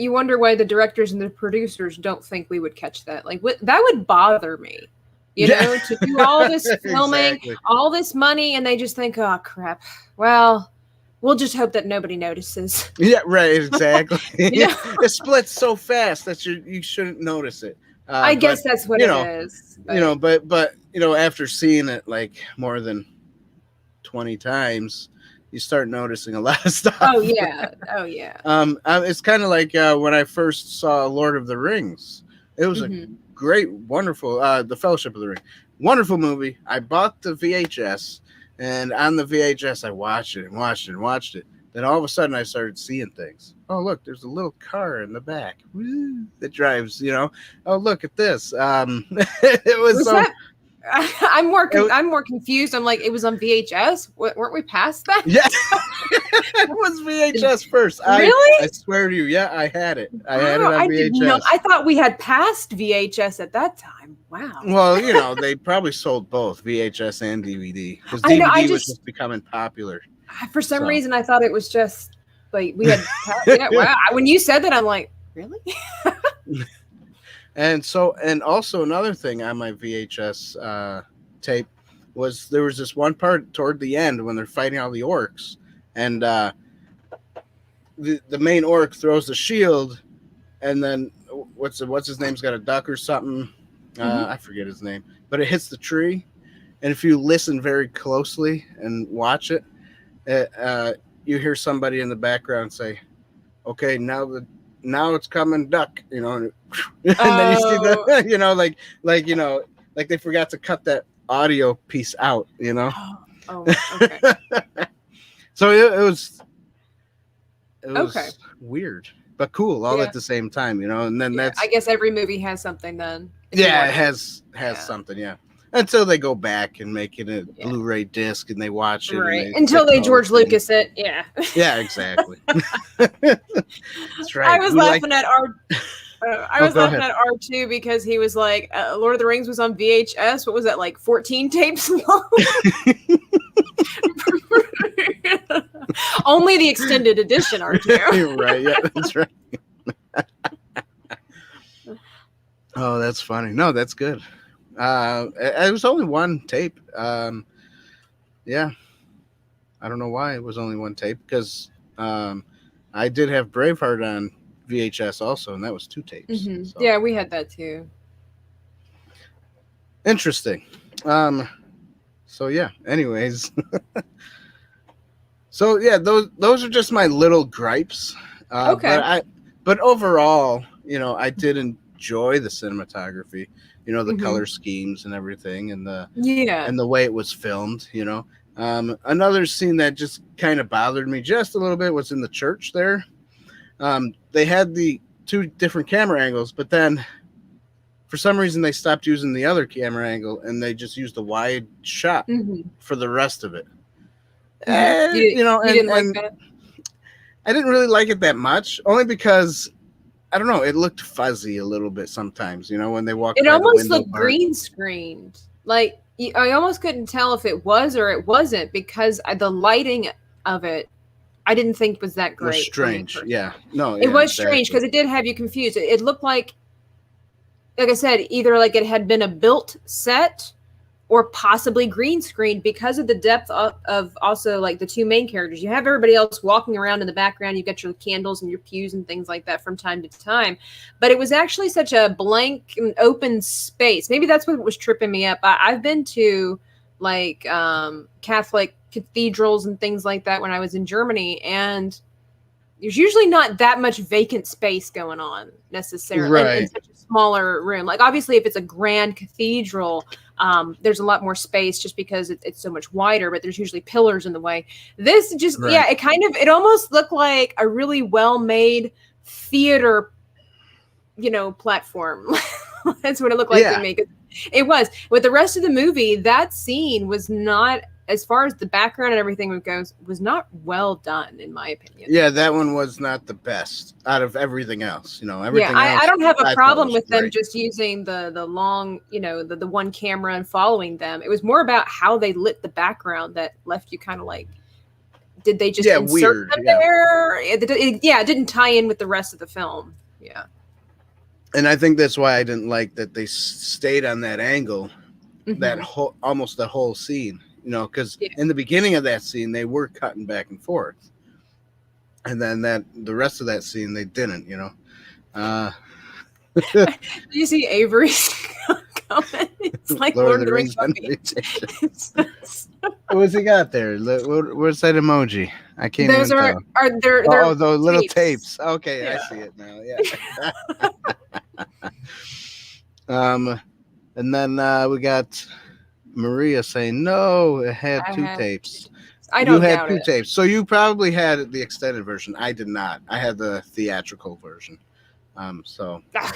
you wonder why the directors and the producers don't think we would catch that. Like, that would bother me. To do all this filming, Exactly. all this money, and they just think, oh crap. Well, we'll just hope that nobody notices. Yeah, right. Exactly. You know? It splits so fast that you shouldn't notice it. I guess that's what it is. But after seeing it like more than 20 times, you start noticing a lot of stuff. Oh yeah. It's kind of like when I first saw Lord of the Rings. It was a great, wonderful, The Fellowship of the Ring, wonderful movie. I bought the VHS, and on the VHS, I watched it and watched it and watched it. Then all of a sudden, I started seeing things. Oh, look, there's a little car in the back that drives. Oh, look at this. It was so. That? I'm more confused. I'm like, it was on VHS. Weren't we past that? Yeah, it was VHS first. Really? I swear to you. Yeah, I had it. I had it on VHS. I thought we had passed VHS at that time. Wow. Well, they probably sold both VHS and DVD, because DVD was just becoming popular. For some reason, I thought it was just like we had. Wow. When you said that, I'm like, really? And also another thing on my VHS tape was there was this one part toward the end when they're fighting all the orcs, and the main orc throws the shield, and then what's his name's got a duck or something. I forget his name, but it hits the tree, and if you listen very closely and watch it, you hear somebody in the background say, "Okay, now it's coming, duck," and then you see the, like they forgot to cut that audio piece out, Okay. So it was okay. weird, but cool all at the same time, and then that's, I guess every movie has something then. Yeah, it has something, yeah. Until they go back and make it a Blu-ray disc and they watch it. Right. Until they George Lucas it. Yeah. Yeah, exactly. That's right. I was laughing at R2 because he was like, Lord of the Rings was on VHS. What was that, like 14 tapes long? Only the extended edition, R2. Right, yeah, that's right. Oh, that's funny. No, that's good. It was only one tape. Yeah. I don't know why it was only one tape, because I did have Braveheart on VHS also, and that was 2 tapes. So. Yeah, we had that too. Interesting. So yeah, anyways. So yeah, those are just my little gripes. Okay. But overall, I did enjoy the cinematography, the color schemes and everything, and the way it was filmed, Another scene that just kind of bothered me just a little bit was in the church there. They had the 2 different camera angles, but then for some reason they stopped using the other camera angle and they just used a wide shot for the rest of it. You didn't like that? I didn't really like it that much, only because I don't know, it looked fuzzy a little bit sometimes, when they walked. It almost looked green screened. Like, I almost couldn't tell if it was or it wasn't, because the lighting of it, I didn't think was that great. It was strange. Yeah. No, it was strange because it did have you confused. It looked like I said, either like it had been a built set, or possibly green screen because of the depth of also like the two main characters. You have everybody else walking around in the background. You got your candles and your pews and things like that from time to time. But it was actually such a blank and open space. Maybe that's what was tripping me up. I've been to like Catholic cathedrals and things like that when I was in Germany, and there's usually not that much vacant space going on necessarily in such a smaller room. Like obviously if it's a grand cathedral, there's a lot more space just because it's so much wider, but there's usually pillars in the way. This just, it almost looked like a really well-made theater, platform. That's what it looked like to me. It was. With the rest of the movie, that scene was not, as far as the background and everything goes, was not well done, in my opinion. Yeah, that one was not the best out of everything else. Everything else, I don't have a problem with great. them just using the long, the one camera and following them. It was more about how they lit the background that left you kind of like, did they just insert weird them there? It didn't tie in with the rest of the film. Yeah. And I think that's why I didn't like that they stayed on that angle, almost the whole scene. Because in the beginning of that scene, they were cutting back and forth. And then the rest of that scene, they didn't, Did you see Avery's comment? It's like Lord of the Rings. What's he got there? Where's that emoji? I can't even tell. They're those little tapes. Okay, yeah. I see it now. Yeah. And then we got Maria saying, no, it had two tapes. I don't doubt it. You had two tapes. So you probably had the extended version. I did not. I had the theatrical version.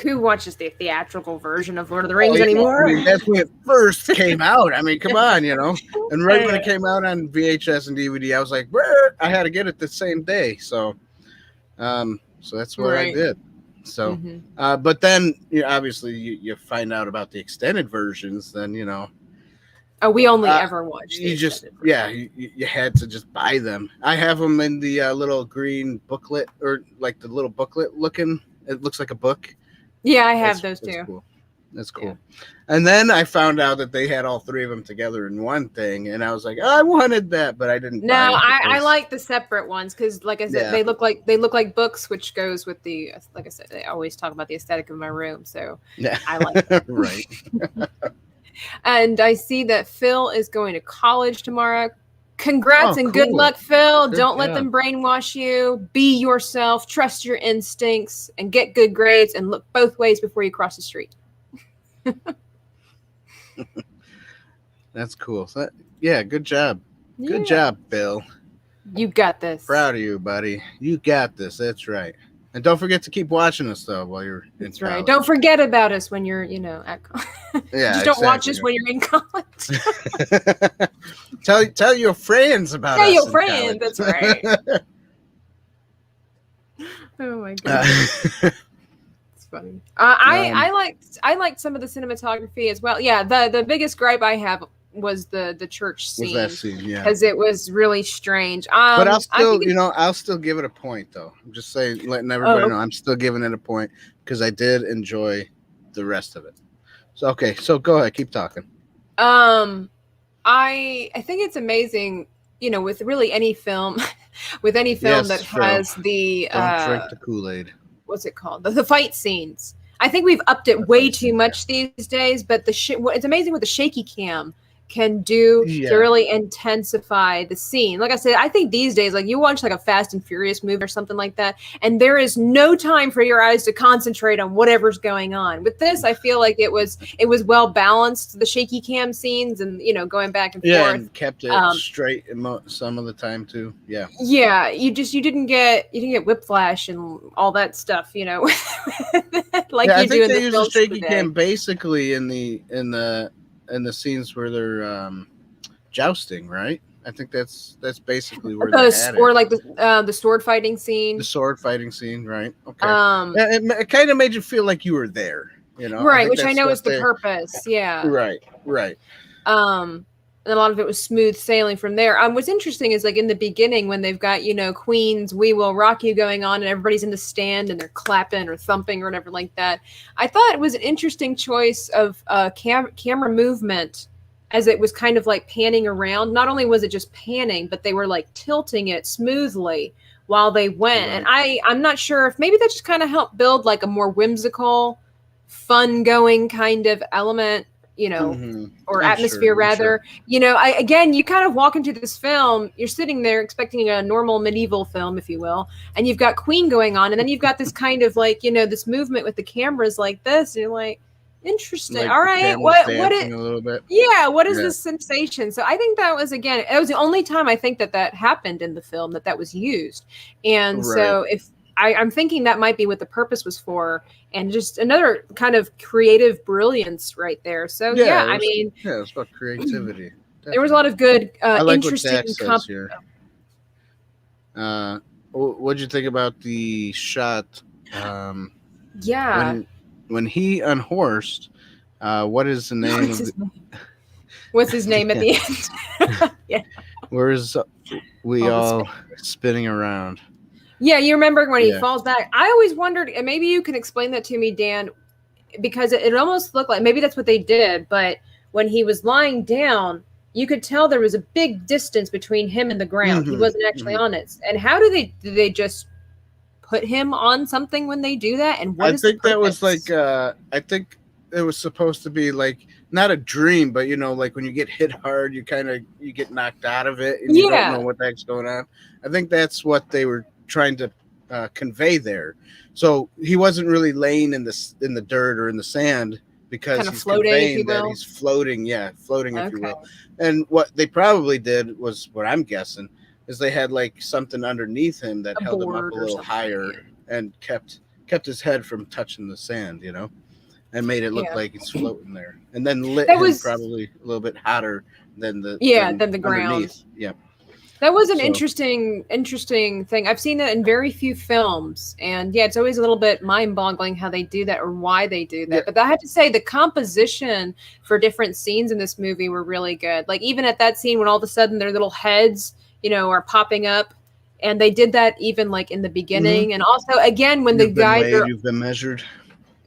Who watches the theatrical version of Lord of the Rings anymore? I mean, that's when it first came out. I mean, come on, And right when it came out on VHS and DVD, I was like, I had to get it the same day. So that's what I did. So, but then obviously you find out about the extended versions. Then Oh, we only ever watched. You just you had to just buy them. I have them in the little green booklet, or like the little booklet looking. It looks like a book. Yeah, I have those too. Cool. That's cool. Yeah. And then I found out that they had all three of them together in one thing, and I was like, I wanted that, but I didn't. No, I like the separate ones because, like I said, they look like books, which goes with the. Like I said, I always talk about the aesthetic of my room, so I like that. Right. And I see that Phil is going to college tomorrow. Congrats and good luck, Phil. Don't let them brainwash you. Be yourself, trust your instincts, and get good grades, and look both ways before you cross the street. That's cool. So good job. Good job, Bill. You got this. Proud of you, buddy. You got this. That's right. And don't forget to keep watching us though while you're in college. Right. Don't forget about us when you're, at college. Just don't watch us when you're in college. Tell your friends about us. Tell your friends. That's right. Oh my god. It's funny. I liked some of the cinematography as well. Yeah, the biggest gripe I have was the church scene. Was that scene, yeah. Because it was really strange. But I'll still give it a point though. I'm just saying, letting everybody know I'm still giving it a point because I did enjoy the rest of it. So so go ahead, keep talking. I think it's amazing, with really any film, that has the don't drink the Kool-Aid. What's it called? The fight scenes. I think we've upped it way too much these days, but it's amazing what the shaky cam can do to really intensify the scene. Like I said, I think these days, like you watch like a Fast and Furious movie or something like that, and there is no time for your eyes to concentrate on whatever's going on. With this, I feel like it was well balanced, the shaky cam scenes, and going back and forth. Yeah, and kept it straight some of the time too. Yeah. Yeah, you didn't get whiplash and all that stuff, like you do in the use the shaky cam basically in the scenes where they're jousting, right? I think that's basically where they had it. Or like the sword fighting scene. The sword fighting scene, right? Okay. It kind of made you feel like you were there, Right, which I know is the purpose. Yeah. Right. And a lot of it was smooth sailing from there. What's interesting is like in the beginning when they've got, Queen's We Will Rock You going on and everybody's in the stand and they're clapping or thumping or whatever like that. I thought it was an interesting choice of camera movement as it was kind of like panning around. Not only was it just panning, but they were like tilting it smoothly while they went. Right. And I'm not sure if maybe that just kind of helped build like a more whimsical, fun going kind of element, or I'm atmosphere sure. rather. Again, you kind of walk into this film, you're sitting there expecting a normal medieval film, if you will, and you've got Queen going on, and then you've got this kind of like, this movement with the cameras like this, and you're like, interesting. Like All the right, camera's what dancing a little bit. yeah, what is Yeah. this sensation? So I think that was, again, it was the only time I think that happened in the film, that was used. And Right. so if I'm thinking that might be what the purpose was for, and just another kind of creative brilliance right there. So I mean, it's about creativity. there was a lot of good, I like interesting. what Dak says here. What'd you think about the shot? Yeah. When he unhorsed, what is the name of what's his name at the end? Yeah. Where is we all spinning around? Yeah, you remember when he falls back. I always wondered, and maybe you can explain that to me, Dan, because it almost looked like maybe that's what they did, but when he was lying down, you could tell there was a big distance between him and the ground. He wasn't actually on it. And how do they just put him on something when they do that? And what I think that was like I think it was supposed to be like not a dream, but like when you get hit hard, you get knocked out of it and you don't know what the heck's going on. I think that's what they were trying to convey there. So he wasn't really laying in the dirt or in the sand, because kind of he's floating, conveying that he's floating, if you will. And what they probably did was, what I'm guessing, is they had like something underneath him that held him up a little higher and kept his head from touching the sand, and made it look like he's floating there, and then lit him probably a little bit hotter than the ground. Underneath. Yeah. That was an interesting thing. I've seen that in very few films. And it's always a little bit mind-boggling how they do that or why they do that. Yeah. But I have to say the composition for different scenes in this movie were really good. Like even at that scene when all of a sudden their little heads, are popping up. And they did that even like in the beginning. Mm-hmm. And also, again, when you've been measured.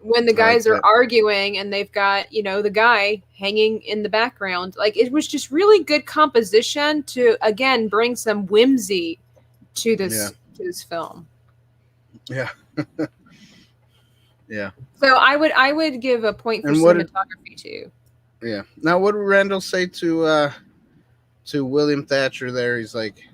When the guys are arguing and they've got, the guy hanging in the background, like it was just really good composition to, again, bring some whimsy to this film. Yeah. Yeah. So I would give a point for cinematography too. Yeah. Now, what did Randall say to William Thatcher there? He's like,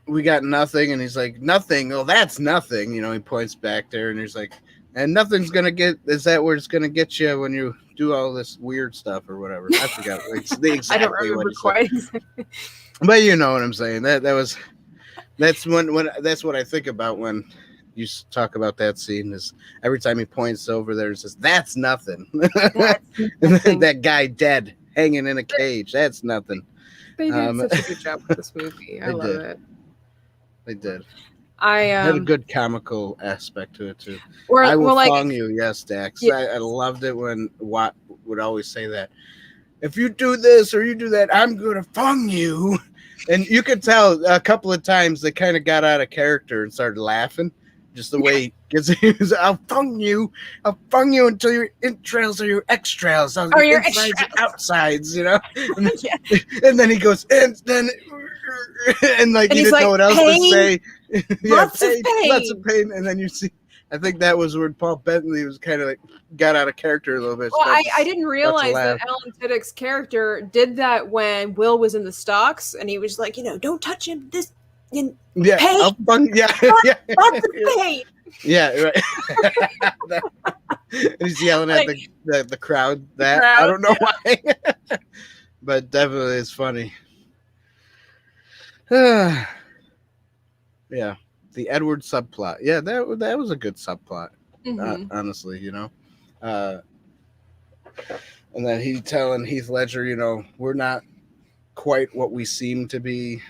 we got nothing. And he's like, nothing. Oh, that's nothing. He points back there and he's like, and nothing's going to get, is that where it's going to get you when you do all this weird stuff or whatever? I forgot exactly I don't remember quite exactly. But you know what I'm saying. That's what I think about when you talk about that scene, is every time he points over there and says, that's nothing. That guy dead, hanging in a cage. That's nothing. They did such a good job with this movie. I love it. They did. I had a good comical aspect to it too. I will fong you, yes, Dax. Yeah. I loved it when Watt would always say that. If you do this or you do that, I'm gonna fong you. And you could tell a couple of times they kind of got out of character and started laughing. Just the way he gets, I'll fong you until your entrails are your extrails, or your insides and outsides, And, and then he goes, and then. And like he didn't know what else to say. Lots of pain. And then you see, I think that was where Paul Bettany was kind of like got out of character a little bit. Well, I didn't realize that Alan Tudyk's character did that when Will was in the stocks, and he was like, don't touch him. This pain. Lots of pain. Yeah, right. And he's yelling at the crowd. I don't know why, but definitely it's funny. Yeah, the Edward subplot. Yeah, that was a good subplot. Mm-hmm. Honestly, and then he telling Heath Ledger, we're not quite what we seem to be,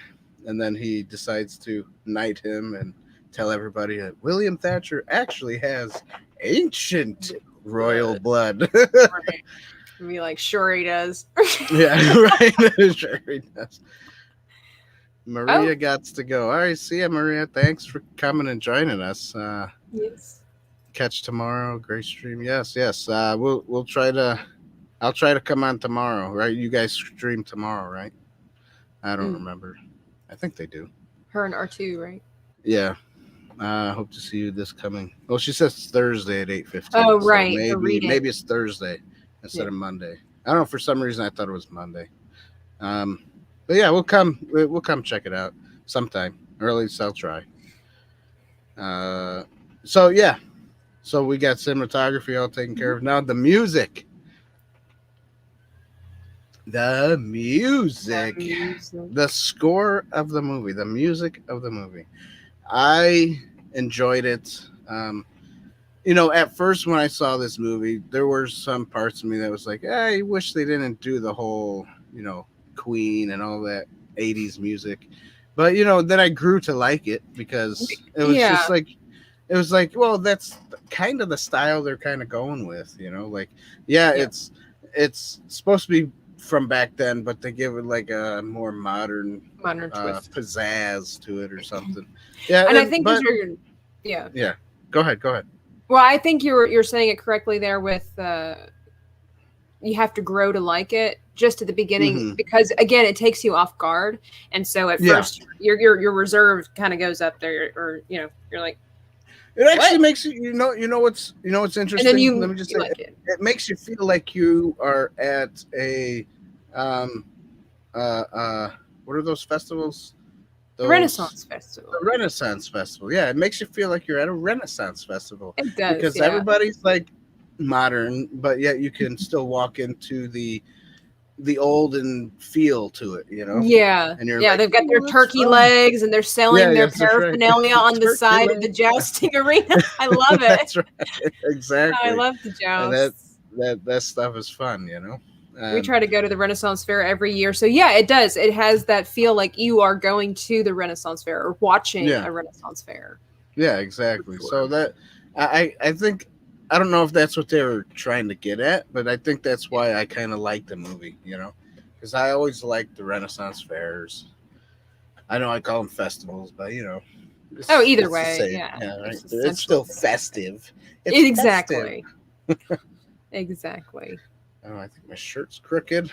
and then he decides to knight him and tell everybody that William Thatcher actually has ancient royal blood. Right. Be like, sure he does. Yeah, right. Sure he does. Maria got to go. All right, see ya, Maria. Thanks for coming and joining us. Yes. Catch tomorrow. Great stream. Yes. We'll try to I'll try to come on tomorrow. Right? You guys stream tomorrow, right? I don't remember. I think they do. Her and R2, right? Yeah. Hope to see you this coming. Well, she says Thursday at 8:15. Oh, right. So maybe it's Thursday instead of Monday. I don't know. For some reason, I thought it was Monday. But yeah, we'll come. We'll come check it out sometime, or at least I'll try. So yeah, so we got cinematography all taken care of. Now the music. The score of the movie, the music of the movie. I enjoyed it. At first when I saw this movie, there were some parts of me that was like, I wish they didn't do the whole, Queen and all that 80s music. But, then I grew to like it because it was just like, it was like, well, that's kind of the style they're kind of going with, it's supposed to be from back then, but they give it like a more modern twist, pizzazz to it or something. Yeah, and I think yeah. Go ahead. Well, I think you're saying it correctly there with you have to grow to like it just at the beginning because again it takes you off guard, and so at first your reserve kind of goes up there, or you're like. It actually makes you what's interesting. And then let me just say like it makes you feel like you are at a what are those festivals? Renaissance Festival. The Renaissance Festival. Yeah, it makes you feel like you're at a Renaissance Festival. It does because everybody's like modern, but yet you can still walk into the olden feel to it, Yeah. And you're they've got their turkey legs and they're selling their paraphernalia on the side of the jousting arena. I love it. That's right. Exactly. I love the joust. And that stuff is fun, we try to go to the Renaissance Fair every year. So yeah, it does. It has that feel like you are going to the Renaissance Fair or watching a Renaissance Fair. Yeah, exactly. Sure. So that I think I don't know if that's what they were trying to get at, but I think that's why I kind of like the movie, because I always liked the Renaissance fairs. I know I call them festivals, but either way, right? It's still festive. Exactly. Exactly. Oh, I think my shirt's crooked.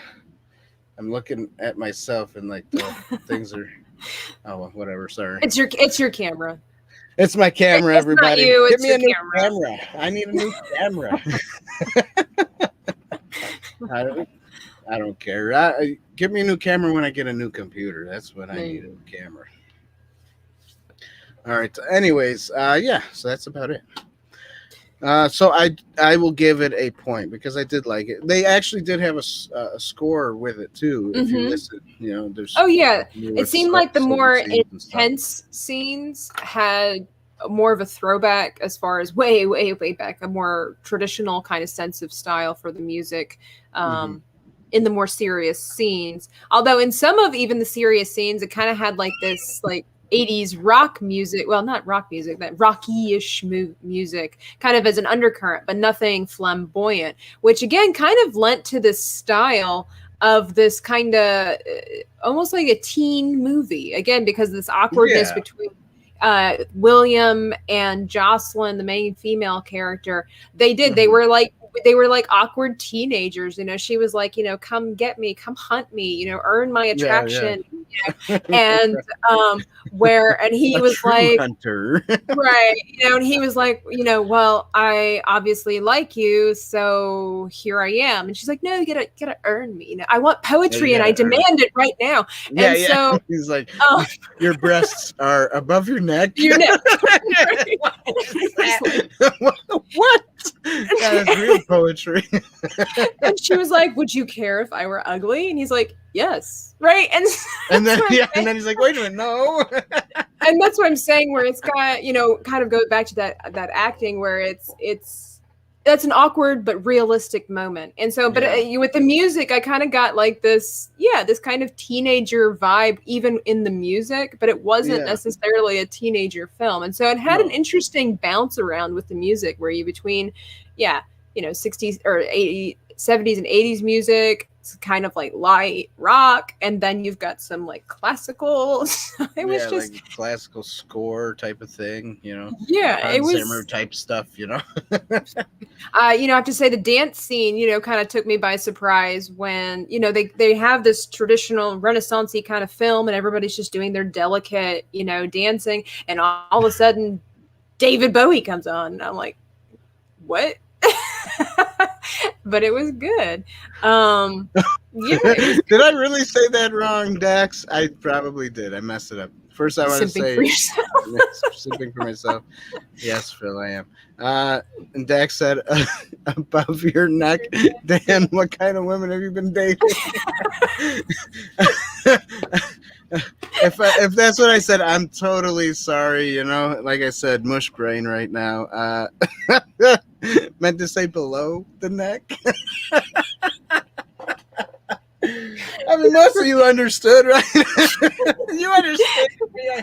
I'm looking at myself and like the things are. Oh, well, whatever. Sorry. It's your camera. It's my camera, it's everybody. Not you, Give me a new camera. I need a new camera. I don't care. Give me a new camera when I get a new computer. That's when I need a new camera. All right. Anyways, so that's about it. So I will give it a point because I did like it. They actually did have a score with it too. If you listen, there's. Oh yeah, it seemed like the more intense scenes had more of a throwback as far as way back, a more traditional kind of sense of style for the music. In the more serious scenes, although in some of even the serious scenes, it kind of had like this like 80s rock music, well, not rock music, that rocky-ish music kind of as an undercurrent, but nothing flamboyant, which again kind of lent to this style of this kind of almost like a teen movie, again because of this awkwardness between William and Jocelyn, the main female character. They were like awkward teenagers, she was like, come get me, come hunt me, earn my attraction. And and he was like hunter. Right, and he was like, well, I obviously like you, so here I am. And she's like, no, you gotta earn me, I want poetry and I demand it right now. So he's like, your breasts are above your neck. What? That is real poetry. And she was like, would you care if I were ugly? And he's like, yes. Right. And then he's like, wait a minute, no. And that's what I'm saying, where it's got, kind of goes back to that acting where that's an awkward but realistic moment. And so, but with the music, I kind of got like this kind of teenager vibe, even in the music, but it wasn't necessarily a teenager film. And so it had an interesting bounce around with the music where you between, 60s or 80s, 70s and 80s music, it's kind of like light rock, and then you've got some like classical. It was just like classical score type of thing, yeah, it Hans was Zimmer type stuff, I have to say the dance scene, kind of took me by surprise when, they have this traditional Renaissance-y kind of film and everybody's just doing their delicate, dancing. And all of a sudden David Bowie comes on. And I'm like, what? But it was good. Yeah, Did I really say that wrong, Dax? I probably did. I messed it up. First, I want to say for yourself. simping for myself. Yes, Phil, I am. And Dax said, above your neck, Dan, what kind of women have you been dating? If that's what I said, I'm totally sorry. Like I said, mush brain right now. Meant to say below the neck. I mean, most of you understood, right? You understand me.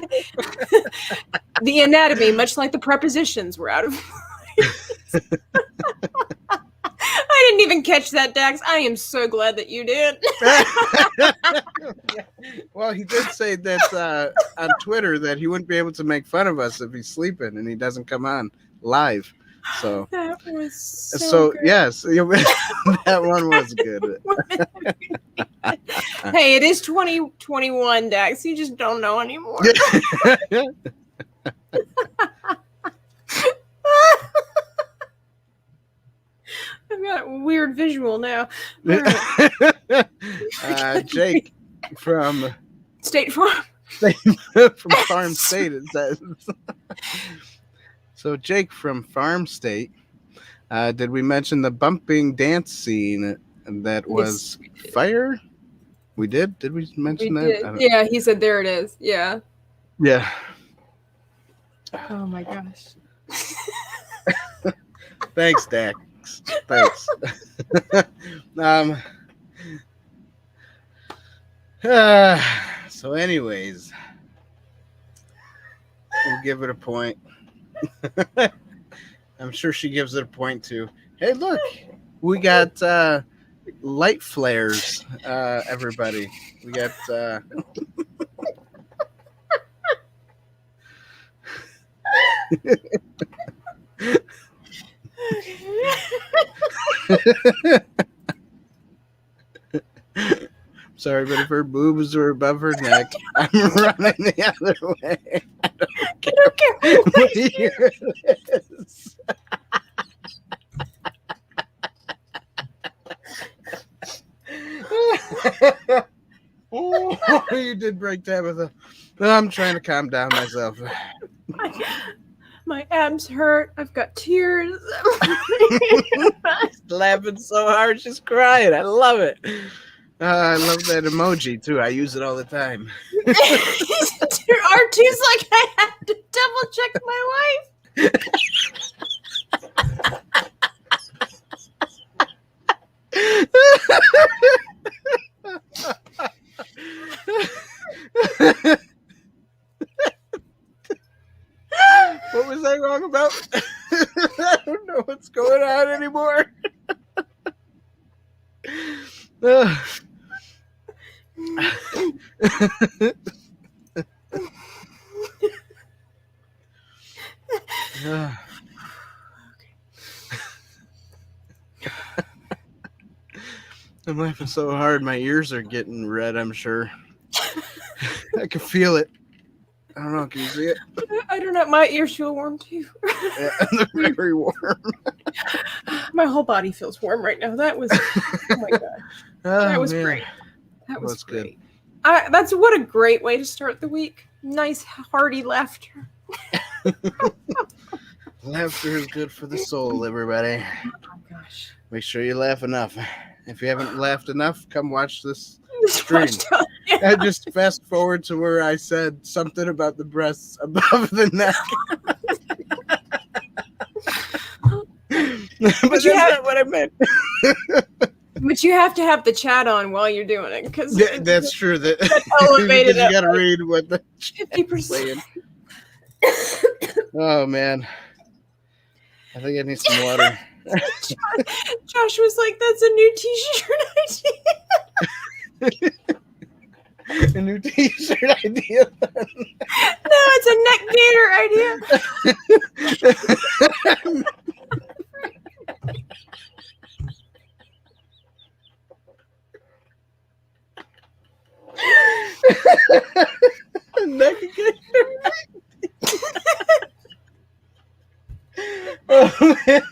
The anatomy, much like the prepositions, were out of place. I didn't even catch that, Dax. I am so glad that you did. Well, he did say that on Twitter that he wouldn't be able to make fun of us if he's sleeping and he doesn't come on live. So that was so good. Yes, that one was good. Hey, it is 2021, Dax. You just don't know anymore. I've got a weird visual now. Right. Jake from State Farm. From Farm State, it says. So Jake from Farm State, did we mention the bumping dance scene that was fire? We did? Did we mention that? Yeah, he said there it is. Yeah. Yeah. Oh my gosh. Thanks, Dax. Thanks. So anyways, we'll give it a point. I'm sure she gives it a point too. Hey, look, we got light flares, everybody. We got sorry, but if her boobs were above her neck, I'm running the other way. I don't care what year it is. Oh, you did break Tabitha. I'm trying to calm down myself. My abs hurt. I've got tears. She's laughing so hard, she's crying. I love it. I love that emoji too. I use it all the time. R2's like, I had to double check my wife. What was I wrong about? I don't know what's going on anymore. I'm laughing so hard, my ears are getting red, I'm sure. I can feel it. I don't know, can you see it? I don't know, my ears feel warm too. Yeah, they're very warm. My whole body feels warm right now. That was, oh my gosh. That was great. That was great. Good. That's what a great way to start the week. Nice, hearty laughter. Laughter is good for the soul, everybody. Oh my gosh. Make sure you laugh enough. If you haven't laughed enough, come watch this stream. I just fast forward to where I said something about the breasts above the neck. But that's not what I meant. But you have to have the chat on while you're doing it, because that's true. That's elevated. You got to read what the 50%. Oh man. I think I need some water. Josh was like, "That's a new T-shirt idea." A new T-shirt idea. No, it's a neck gaiter idea. Neck gaiter. Oh, man.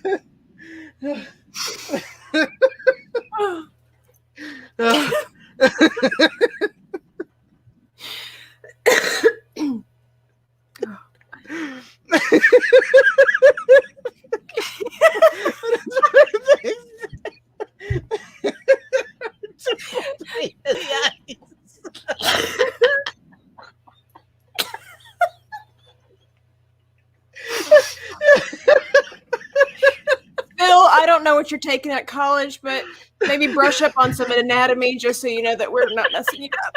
I don't know what you're taking at college, but maybe brush up on some anatomy just so you know that we're not messing you up.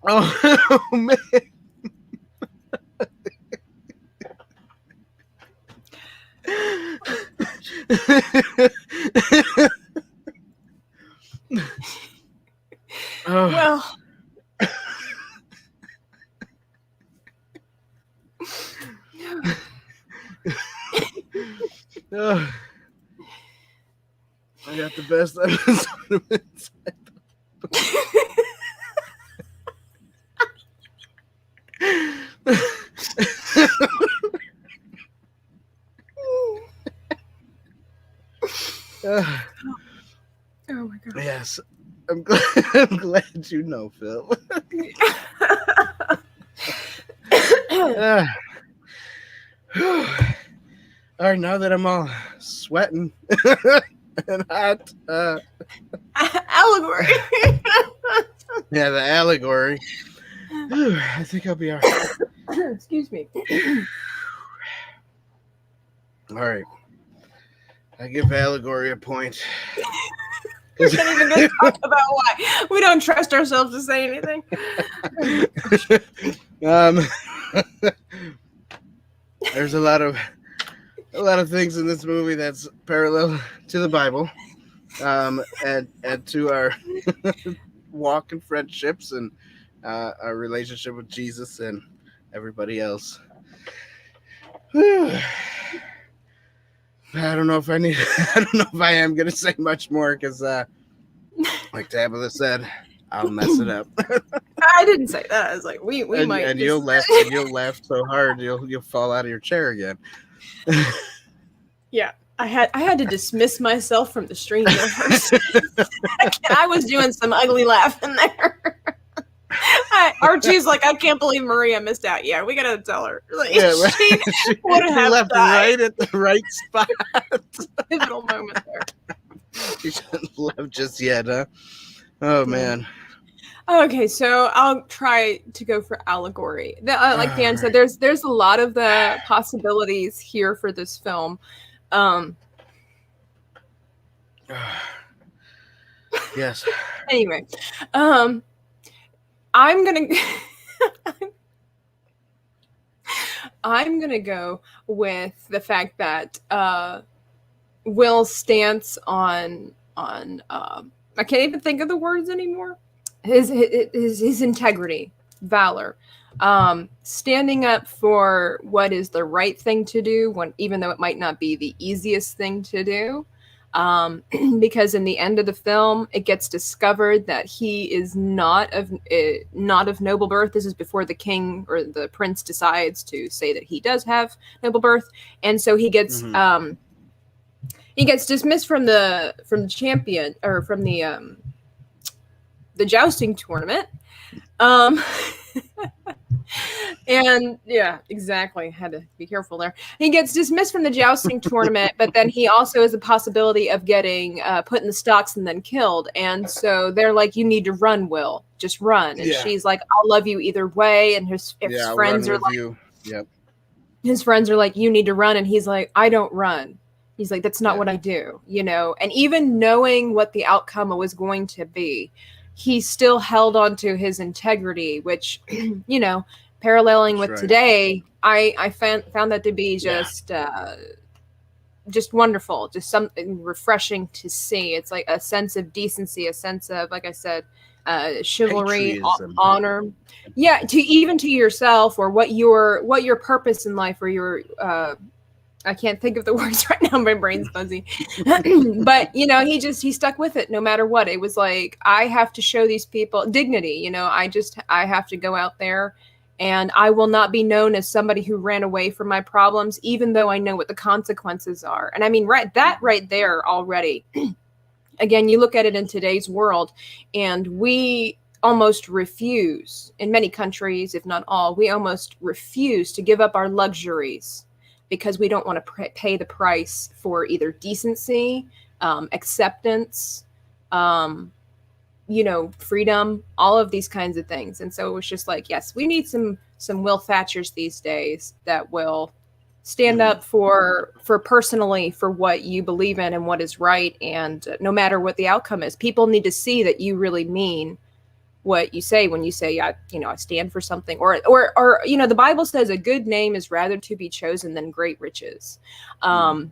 Oh, man. Well, I got the best episode of Inside. oh my god. Yes, I'm glad you know, Phil. All right, now that I'm all sweating and hot, Allegory. yeah, the allegory. I think I'll be all right. Excuse me. All right, I give allegory a point. We're not even going to talk about why we don't trust ourselves to say anything. There's a lot of things in this movie that's parallel to the Bible, and to our walk and friendships and our relationship with Jesus and everybody else. Whew. I don't know if I am going to say much more because, like Tabitha said, I'll mess it up. I didn't say that. I was like, we might. And you'll laugh so hard you'll fall out of your chair again. Yeah, I had to dismiss myself from the stream there for a second. I was doing some ugly laughing there. Archie's like, I can't believe Maria missed out. Yeah, we gotta tell her. Like, Yeah, right. she would have left died. right at the right spot. Pivotal moment there. You shouldn't have left just yet, huh? Oh man. Okay, so I'll try to go for allegory. Like Dan said, there's a lot of the possibilities here for this film. Yes. Anyway, I'm gonna go with the fact that Will's stance on I can't even think of the words anymore. His integrity, valor, standing up for what is the right thing to do, even though it might not be the easiest thing to do. Because in the end of the film, it gets discovered that he is not of noble birth. This is before the king or the prince decides to say that he does have noble birth, and so he gets dismissed from the champion or from the jousting tournament. And yeah, exactly. Had to be careful there. He gets dismissed from the jousting tournament, but then he also has a possibility of getting put in the stocks and then killed. And so they're like, "You need to run, Will. Just run." And she's like, "I'll love you either way." And his friends are like, "Yep." His friends are like, "You need to run," and he's like, "I don't run." He's like, "That's not what I do," you know. And even knowing what the outcome was going to be, he still held on to his integrity, which, paralleling That's with right. today, I found that to be Yeah. just wonderful, just something refreshing to see. It's like a sense of decency, a sense of, like I said, chivalry, Patriotism. honor. Yeah, to even to yourself, or what your purpose in life, or your I can't think of the words right now. My brain's fuzzy. But he stuck with it no matter what. It was like, I have to show these people dignity. I have to go out there, and I will not be known as somebody who ran away from my problems, even though I know what the consequences are. And I mean, right there already. Again, you look at it in today's world, and we almost refuse, in many countries, if not all, we almost refuse to give up our luxuries because we don't want to pay the price for either decency, acceptance, freedom, all of these kinds of things. And so it was just like, yes, we need some Will Thatchers these days that will stand up for personally for what you believe in and what is right, and no matter what the outcome is, people need to see that you really mean what you say when you say, I stand for something, or the Bible says a good name is rather to be chosen than great riches. And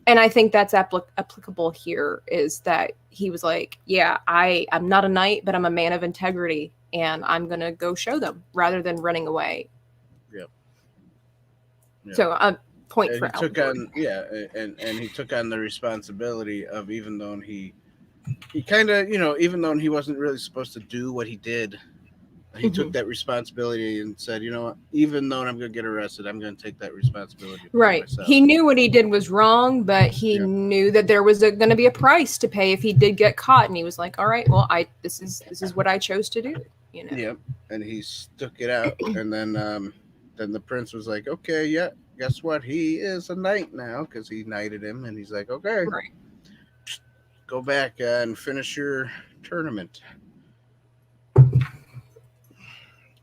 I think that's applicable here, is that he was like, yeah, I'm not a knight, but I'm a man of integrity, and I'm going to go show them rather than running away. Yep. So point and for he took Alfred. on and he took on the responsibility of, even though he kind of, even though he wasn't really supposed to do what he did, he took that responsibility and said, what, even though I'm going to get arrested, I'm going to take that responsibility upon myself. He knew what he did was wrong, but he knew that there was going to be a price to pay if he did get caught, and he was like, all right, well, this is what I chose to do. Yep. And he stuck it out, and then the prince was like, okay, yeah, guess what, he is a knight now, because he knighted him, and he's like, okay, right, go back and finish your tournament.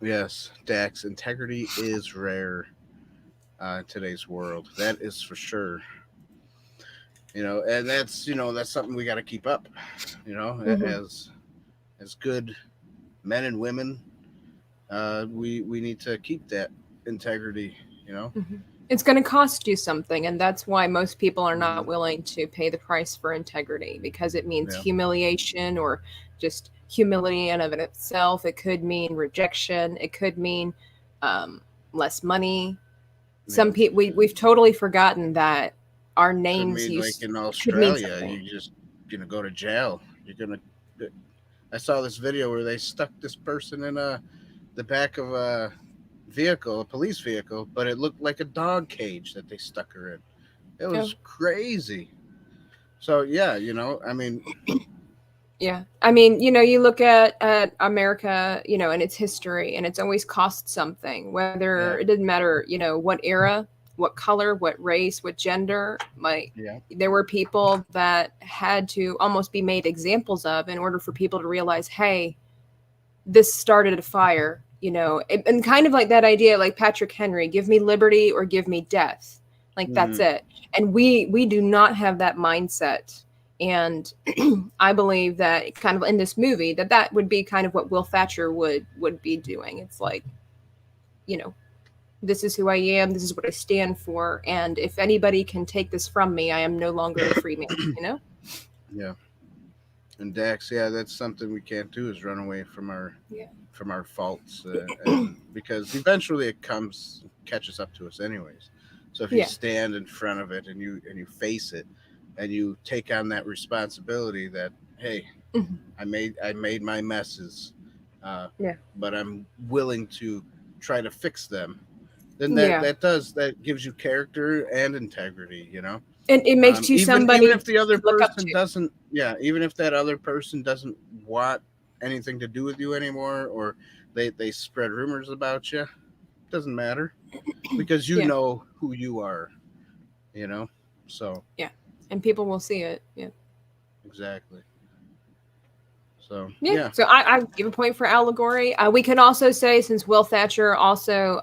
Yes, Dax, integrity is rare in today's world. That is for sure. And that's something we got to keep up. As good men and women, we need to keep that integrity. It's going to cost you something, and that's why most people are not willing to pay the price for integrity, because it means humiliation, or just humility in of itself. It could mean rejection. It could mean less money. Some people, we've totally forgotten that our names could mean, used, like in Australia, Australia, you just go to jail. I saw this video where they stuck this person in the back of a vehicle, a police vehicle, but it looked like a dog cage that they stuck her in. It was crazy. So I mean, yeah, I mean, you look at America, and its history, and it's always cost something. Whether it didn't matter, what era, what color, what race, what gender. There were people that had to almost be made examples of in order for people to realize, hey, this started a fire. And kind of like that idea, like Patrick Henry, give me liberty or give me death. Like that's it. And we do not have that mindset. And I believe that kind of in this movie that would be kind of what Will Thatcher would be doing. It's like, this is who I am. This is what I stand for. And if anybody can take this from me, I am no longer a free man, Yeah. And Dax, that's something we can't do, is run away from our faults, and because eventually it catches up to us anyways. So if you stand in front of it and you face it, and you take on that responsibility that, hey, I made my messes, but I'm willing to try to fix them, then that gives you character and integrity, And it makes you somebody, even if the other person doesn't, even if that other person doesn't want anything to do with you anymore, or they spread rumors about you, it doesn't matter, because you know who you are, so and people will see it. Exactly. So Yeah. So I give a point for allegory. We can also say, since Will Thatcher also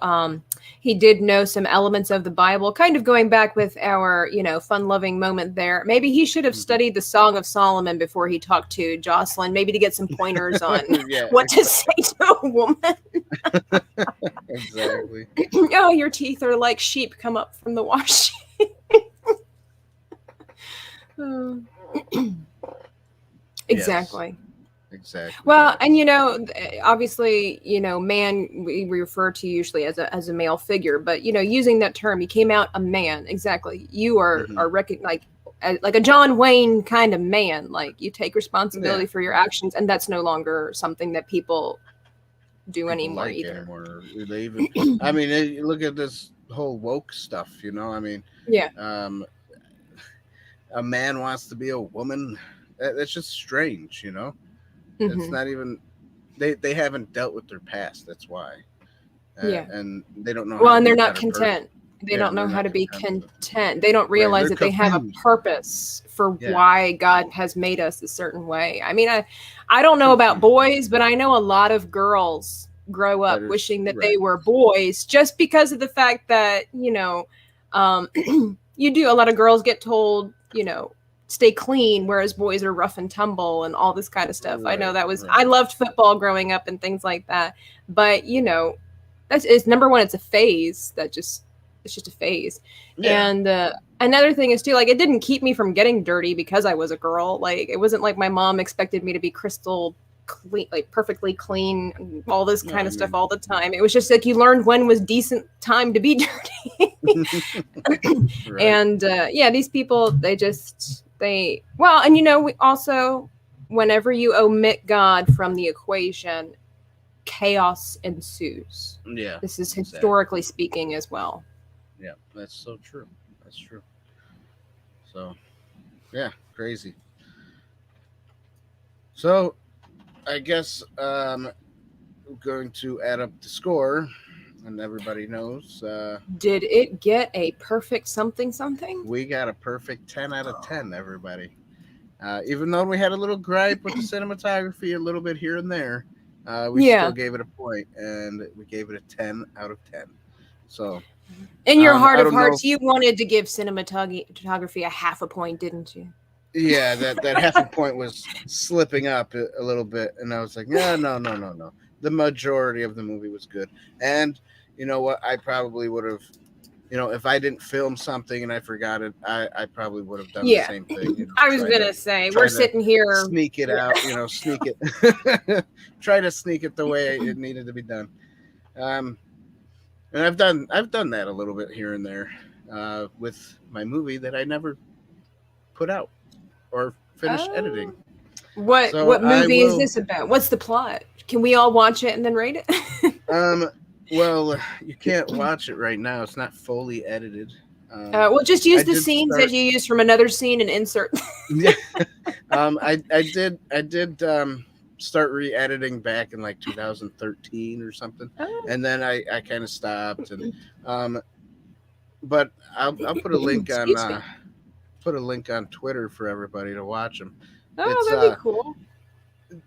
he did know some elements of the Bible, kind of going back with our fun-loving moment there. Maybe he should have studied the Song of Solomon before he talked to Jocelyn, maybe to get some pointers on yeah, what to say to a woman. exactly. Oh, your teeth are like sheep come up from the wash. Exactly. Yes, exactly. Well, and obviously, man we refer to usually as a male figure, but using that term, you came out a man. Exactly. You are Mhm. are like a John Wayne kind of man. Like, you take responsibility Yeah, for your actions, and that's no longer something that people do people anymore like either. anymore. They even, I mean, look at this whole woke stuff. I mean, Yeah. um, a man wants to be a woman. That's just strange. It's Hmm. not even. They haven't dealt with their past. That's why, Yeah. and they don't know how Well, to and be they're a not better content. person. They Yeah, don't know they're how not to be content with it. content. They don't Right? realize They're that they have a confused. purpose for Yeah, why God has made us a certain way. I mean, I don't know about confused. boys, but I know a lot of girls grow That up is wishing that they right. were boys, just because of the fact that, um, you do, a lot of girls get told, stay clean, whereas boys are rough and tumble and all this kind of stuff. I know Right. I Right. loved football growing up and things like that. But, that's is number one. It's a phase it's just a phase. Yeah. And another thing is too, like, it didn't keep me from getting dirty because I was a girl. Like, it wasn't like my mom expected me to be crystal clean, like perfectly clean, and all this No, kind I of stuff mean, all the time. It was just like you learned when was decent time to be dirty. right. And yeah, these people, well, and we also, whenever you omit God from the equation, chaos ensues. Yeah. This is Exactly. historically speaking as well. Yeah. That's so true. That's true. So yeah, crazy. So I guess I'm going to add up the score, and everybody knows Did it get a perfect something something? we got a perfect 10 out of 10. Everybody. Even though we had a little gripe with the cinematography, a little bit here and there, we still Yeah. gave it a point, and we gave it a 10 out of 10. So In your heart I of don't know. hearts, you wanted to give cinematography a half a point, didn't you? Yeah, that half a point was slipping up a little bit, and I was like, yeah, no, no, no, no. The majority of the movie was good, and you know what? I probably would have, if I didn't film something and I forgot it, I probably would have done the Yeah. same thing. I was gonna say, we're Try to sitting here. sneak it Yeah. out, sneak it, try to sneak it the way it needed to be done. Um, and I've done that a little bit here and there with my movie that I never put out or finished editing. Oh. What So what I movie is will. this about? What's the plot? Can we all watch it and then rate it? Um, well, you can't watch it right now. It's not fully edited. Well, just I use the did scenes that start. you use from another scene and insert. Yeah. I did start re-editing back in like 2013 or something, Oh, and then I kind of stopped. And um, but I'll excuse me. put a link on Twitter for everybody to watch them. Oh, It's that'd be cool.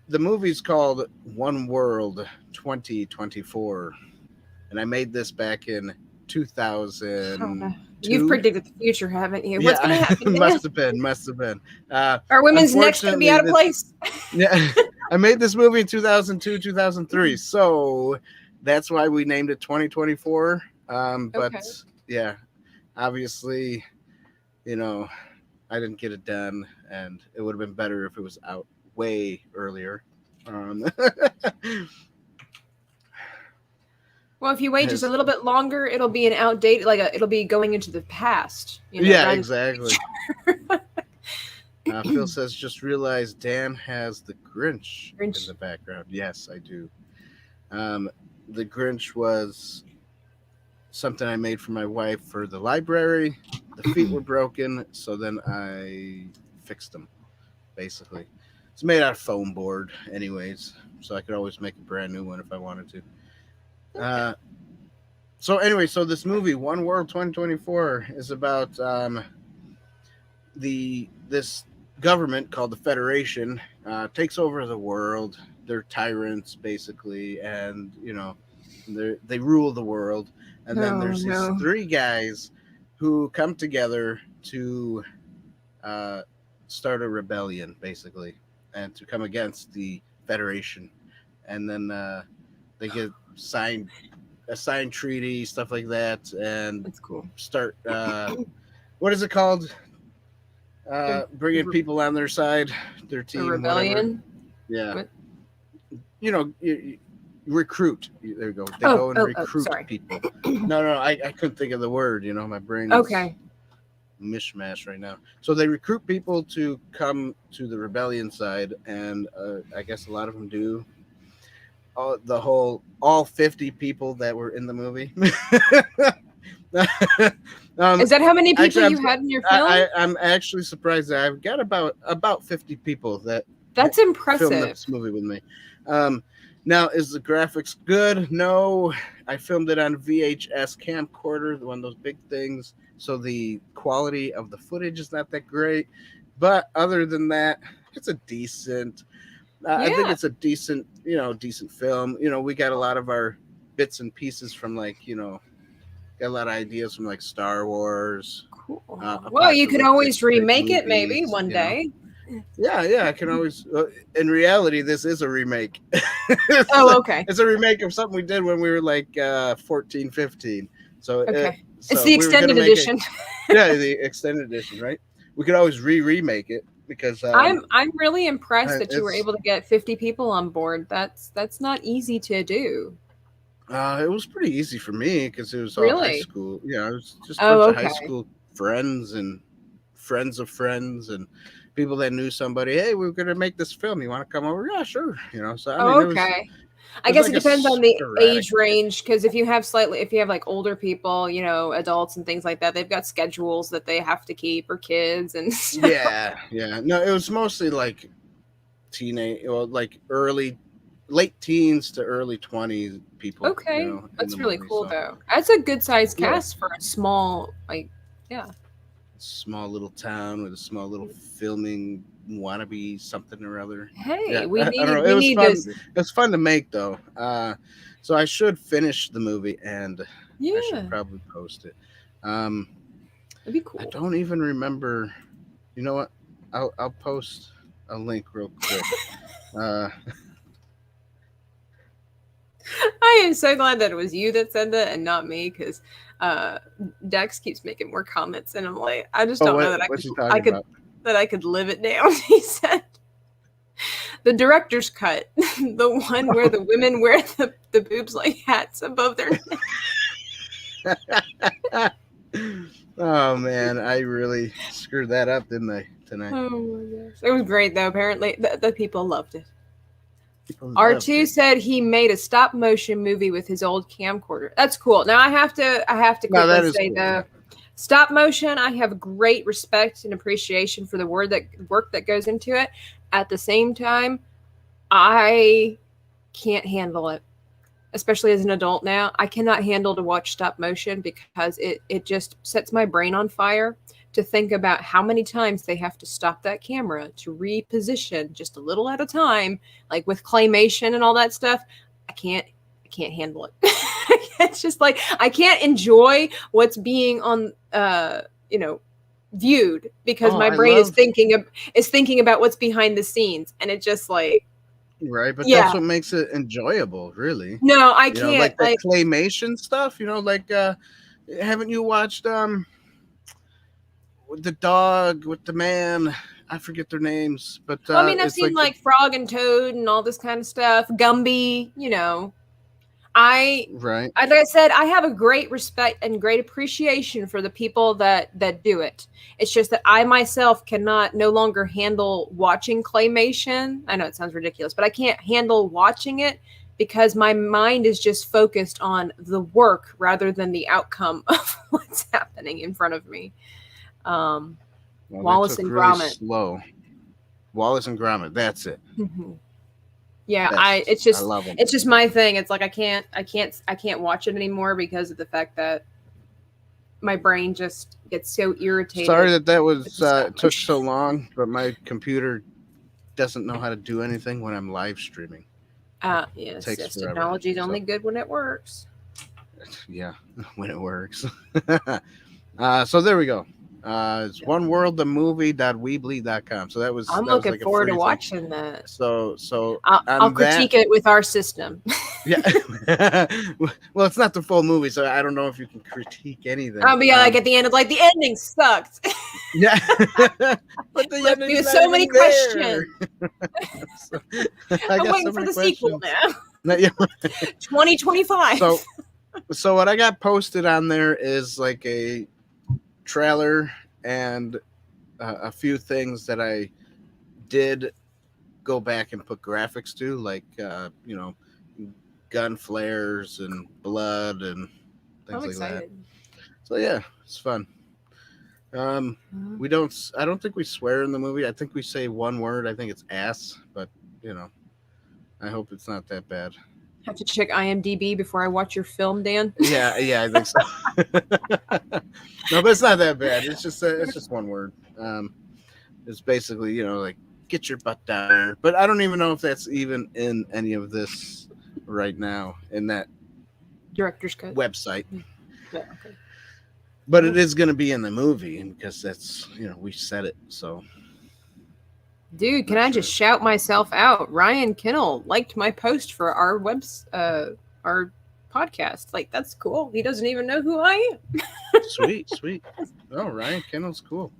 the movie's called One World 2024, and I made this back in Oh, no. You've 2002. predicted the future, haven't you? What's going to Yeah, happen, Dan? must have been. Are women's necks going to be Unfortunately, out of this place? yeah, I made this movie in 2002, 2003, so that's why we named it 2024. But Okay. yeah, obviously, you know, I didn't get it done, and it would have been better if it was out way earlier. Um, Well, if you wait just a his, little bit longer, it'll be an outdated, it'll be going into the past, yeah, rather than the exactly. Phil says, just realized Dan has the Grinch in Grinch. the background. Yes, I do. Um, the Grinch was something I made for my wife for the library. The feet were broken, so then I fixed them, basically. It's made out of foam board, anyways, so I could always make a brand new one if I wanted to. Okay. So this movie, One World 2024, is about the government called the Federation takes over the world. They're tyrants basically, and they rule the world. And then Oh there's these no. three guys who come together to uh, start a rebellion, basically, and to come against the Federation. And then they get a signed treaty, stuff like that, and That's cool. start. What is it called? A, Bringing people on their side, their a team, whatever. rebellion? Yeah, What? you recruit. There you go. They Oh, go and recruit sorry. people. No, I couldn't think of the word. My brain is Okay. mishmash right now. So they recruit people to come to the rebellion side, and I guess a lot of them do. All 50 people that were in the movie. Is that how many people actually, you had in your film? I'm actually surprised that I've got about 50 people that That's filmed impressive. this movie with me. Now, is the graphics good? No, I filmed it on VHS camcorder, one of those big things. So the quality of the footage is not that great. But other than that, it's a decent. I think Yeah. it's a decent film. We got a lot of our bits and pieces from got a lot of ideas from Star Wars. Cool. Well, you could always remake it maybe movies, one day. Yeah, I can always. In reality, this is a remake. Oh, okay. It's a remake of something we did when we were 14, 15. So Okay. so It's the we were gonna extended make edition. Yeah, the extended edition, right? We could always remake it because I'm really impressed that you were it's- able to get 50 people on board. That's not easy to do. it was pretty easy for me because it was all high Really? school. It was just a Oh, bunch of high okay. school friends and friends of friends and people that knew somebody. Hey, we're gonna make this film. You want to come over? Yeah, sure. So I mean, Okay. I it was guess like it a depends on the sporadic age range, because if you have older people, adults and things like that, they've got schedules that they have to keep, or kids and stuff. Yeah. No, it was mostly teenage, late teens to early 20s people. Okay. In That's the really movie, cool so. though. That's a good sized Yeah. cast for a small, yeah. Small little town with a small little filming wannabe something or other. Hey, Yeah, we I need don't know. we It was need fun. this. It was fun to make though. So I should finish the movie and I Yeah, should probably post it. that'd be cool. I don't even remember. You know what? I'll post a link real quick. I am so glad that it was you that said that and not me, because Dex keeps making more comments, and I'm like, I just don't know that I could live it down. He said the director's cut, the one where the women wear the boobs like hats above their neck. Oh man, I really screwed that up, didn't I, tonight? Oh my gosh, it was great though. Apparently, the people loved it. People R2 loved it. said he made a stop motion movie with his old camcorder. That's cool. Now I have to No, that quickly is say cool, though, yeah. stop motion, I have great respect and appreciation for the work that goes into it. At the same time, I can't handle it, especially as an adult now. I cannot handle to watch stop motion because it just sets my brain on fire to think about how many times they have to stop that camera to reposition just a little at a time, like with claymation and all that stuff. I can't handle it. It's just like I can't enjoy what's being on viewed, because my brain is thinking about what's behind the scenes, and it just like, right, but yeah. that's what makes it enjoyable, really. No, I can't. Like the claymation stuff. Haven't you watched with the dog with the man? I forget their names, but well, I mean, I've seen like Frog and Toad and all this kind of stuff. Gumby, right. Like I said, I have a great respect and great appreciation for the people that do it. It's just that I myself cannot no longer handle watching claymation. I know it sounds ridiculous, but I can't handle watching it because my mind is just focused on the work rather than the outcome of what's happening in front of me. Wallace and Gromit. Slow. Wallace and Gromit. That's it. Mm-hmm. Yeah, I love them. It's just my thing. It's like I can't watch it anymore because of the fact that my brain just gets so irritated. Sorry that with was the stop took so motion. long, but my computer doesn't know how to do anything when I'm live streaming. Yes, Takes yes, forever. technology is So only good when it works. yeah, when it works. So there we go. It's oneworldthemovie.weebly.com. So that I'm was looking like a forward to free thing. watching that. So I'll on that, critique it with our system. yeah. Well, it's not the full movie, so I don't know if you can critique anything. I'll be like at the end of like the ending sucked. Yeah, but the Left me ending's with not so even many there. questions. So, I I'm got waiting so for many the questions. sequel now. Yeah. 2025. So what I got posted on there is like a trailer and a few things that I did go back and put graphics to, like gun flares and blood and things I'm like that. excited. So yeah, it's fun. We don't. I don't think we swear in the movie. I think we say one word. I think it's ass, but I hope it's not that bad. Have to check IMDb before I watch your film, Dan. Yeah, I think so. No, but it's not that bad. It's just one word. It's basically like get your butt down there. But I don't even know if that's even in any of this right now in that Director's cut. website. Yeah, okay. But it is going to be in the movie because that's we said it. So, Dude, can I just shout myself out? Ryan Kinnell liked my post for our our podcast. Like, that's cool. He doesn't even know who I am. Sweet. Oh, Ryan Kinnell's cool.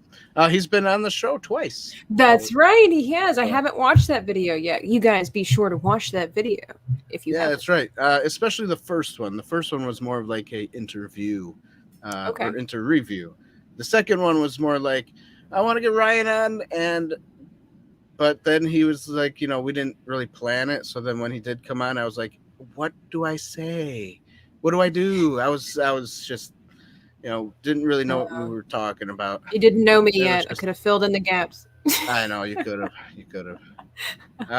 He's been on the show twice. That's right, he has. I haven't watched that video yet. You guys be sure to watch that video if you haven't. That's right. Especially the first one. The first one was more of like a interview or inter-review. The second one was more like, I want to get Ryan on, but then he was like, we didn't really plan it. So then when he did come on, I was like, what do I say? What do I do? I was just, didn't really know what we were talking about. You didn't know me yet. I could have filled in the gaps. I know you could have. It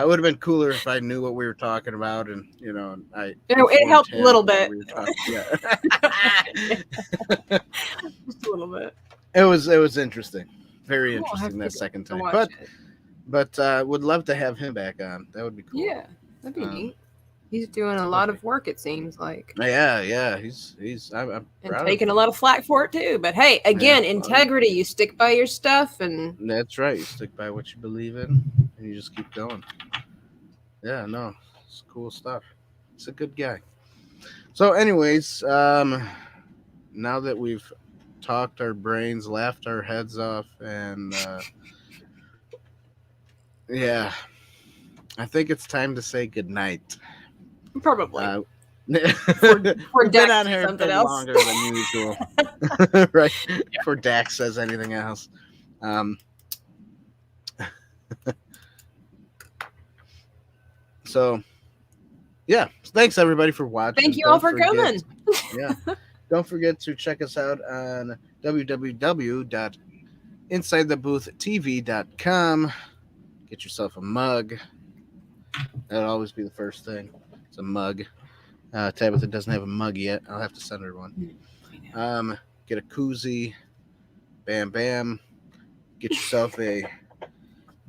would have been cooler if I knew what we were talking about, and it helped a little bit. Yeah. Just a little bit. It was interesting, very interesting that second time. But would love to have him back on. That would be cool. Yeah, that'd be neat. He's doing a lot of work, it seems like. Yeah. He's I'm and taking a lot of flack for it too. But hey, again, integrity. You stick by your stuff, and that's right. You stick by what you believe in, and you just keep going. Yeah, no, it's cool stuff. He's a good guy. So, anyways, now that we've talked our brains, laughed our heads off, and yeah, I think it's time to say goodnight. Probably. We've been on here longer than usual, right? Yeah. Before Dax says anything else. So, yeah. Thanks everybody for watching. Thank you all for coming. Yeah. Don't forget to check us out on www.insidetheboothreviews.com. Get yourself a mug. That'll always be the first thing. It's a mug. Tabitha doesn't have a mug yet. I'll have to send her one. Get a koozie. Bam, bam. Get yourself a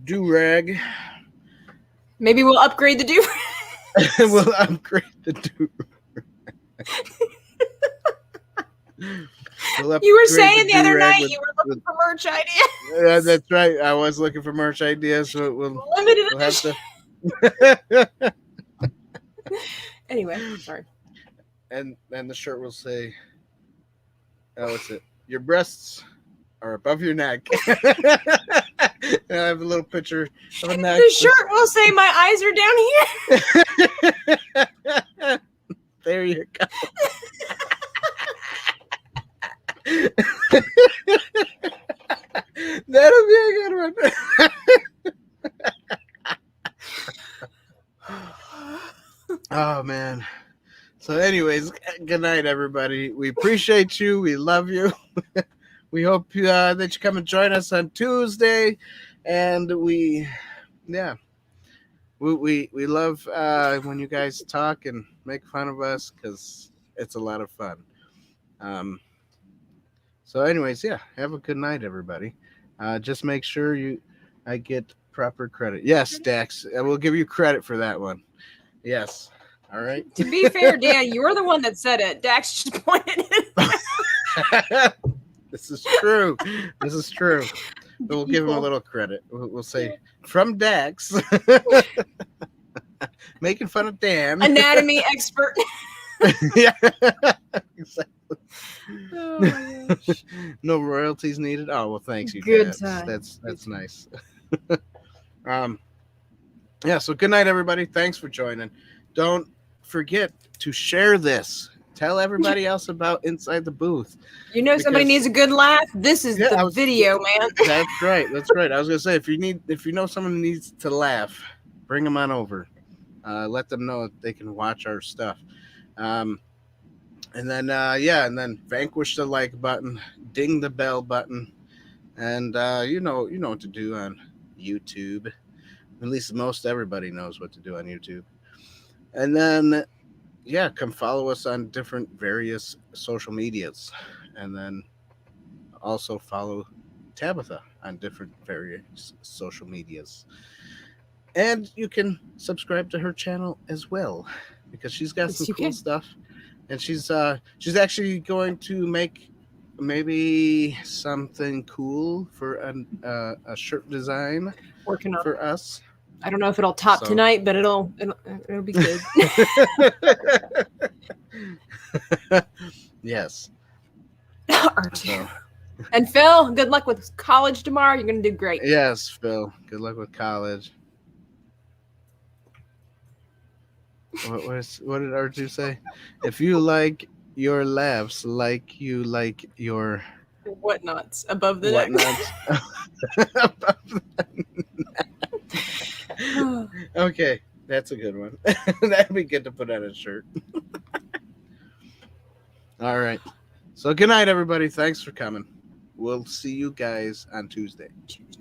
do-rag. Maybe we'll upgrade the do-rag. We'll upgrade the do-rag. You were saying the other night you were looking for merch ideas. Yeah, that's right. I was looking for merch ideas. So we'll have to... Anyway, sorry. And the shirt will say, what's it? Your breasts are above your neck. And I have a little picture of a neck. The shirt will say, my eyes are down here. There you go. That'll be a good one. Oh man. So anyways, good night everybody. We appreciate you. We love you. We hope that you come and join us on Tuesday. And we love when you guys talk and make fun of us because it's a lot of fun. So, anyways, yeah, have a good night, everybody. Just make sure I get proper credit. Yes, Dax, I will give you credit for that one. Yes. All right. To be fair, Dan, you're the one that said it. Dax just pointed it. This is true. This is true. But we'll give him a little credit. We'll say from Dax, making fun of Dan, anatomy expert. Yeah, exactly. Oh my gosh. No royalties needed. Oh well, thanks you. Good Dax. time. That's nice. Yeah. So good night, everybody. Thanks for joining. Don't forget to share this. Tell everybody else about Inside the Booth. You know, somebody needs a good laugh. This is the video, man. That's right. That's right. I was gonna say if you know someone who needs to laugh, bring them on over. Let them know that they can watch our stuff. And then vanquish the like button, ding the bell button, and you know what to do on YouTube. At least most everybody knows what to do on YouTube. And then come follow us on different various social medias, and then also follow Tabitha on different various social medias. And you can subscribe to her channel as well, because she's got some cool stuff. And she's actually going to make maybe something cool for a shirt design working on for us. I don't know if it'll top tonight, but it'll be good. Yes. So. And Phil, good luck with college tomorrow. You're gonna do great. Yes, Phil. Good luck with college. What did R2 say? If you like your laughs like you like your whatnots above the neck. Okay, that's a good one. That'd be good to put on a shirt. All right. So good night, everybody. Thanks for coming. We'll see you guys on Tuesday.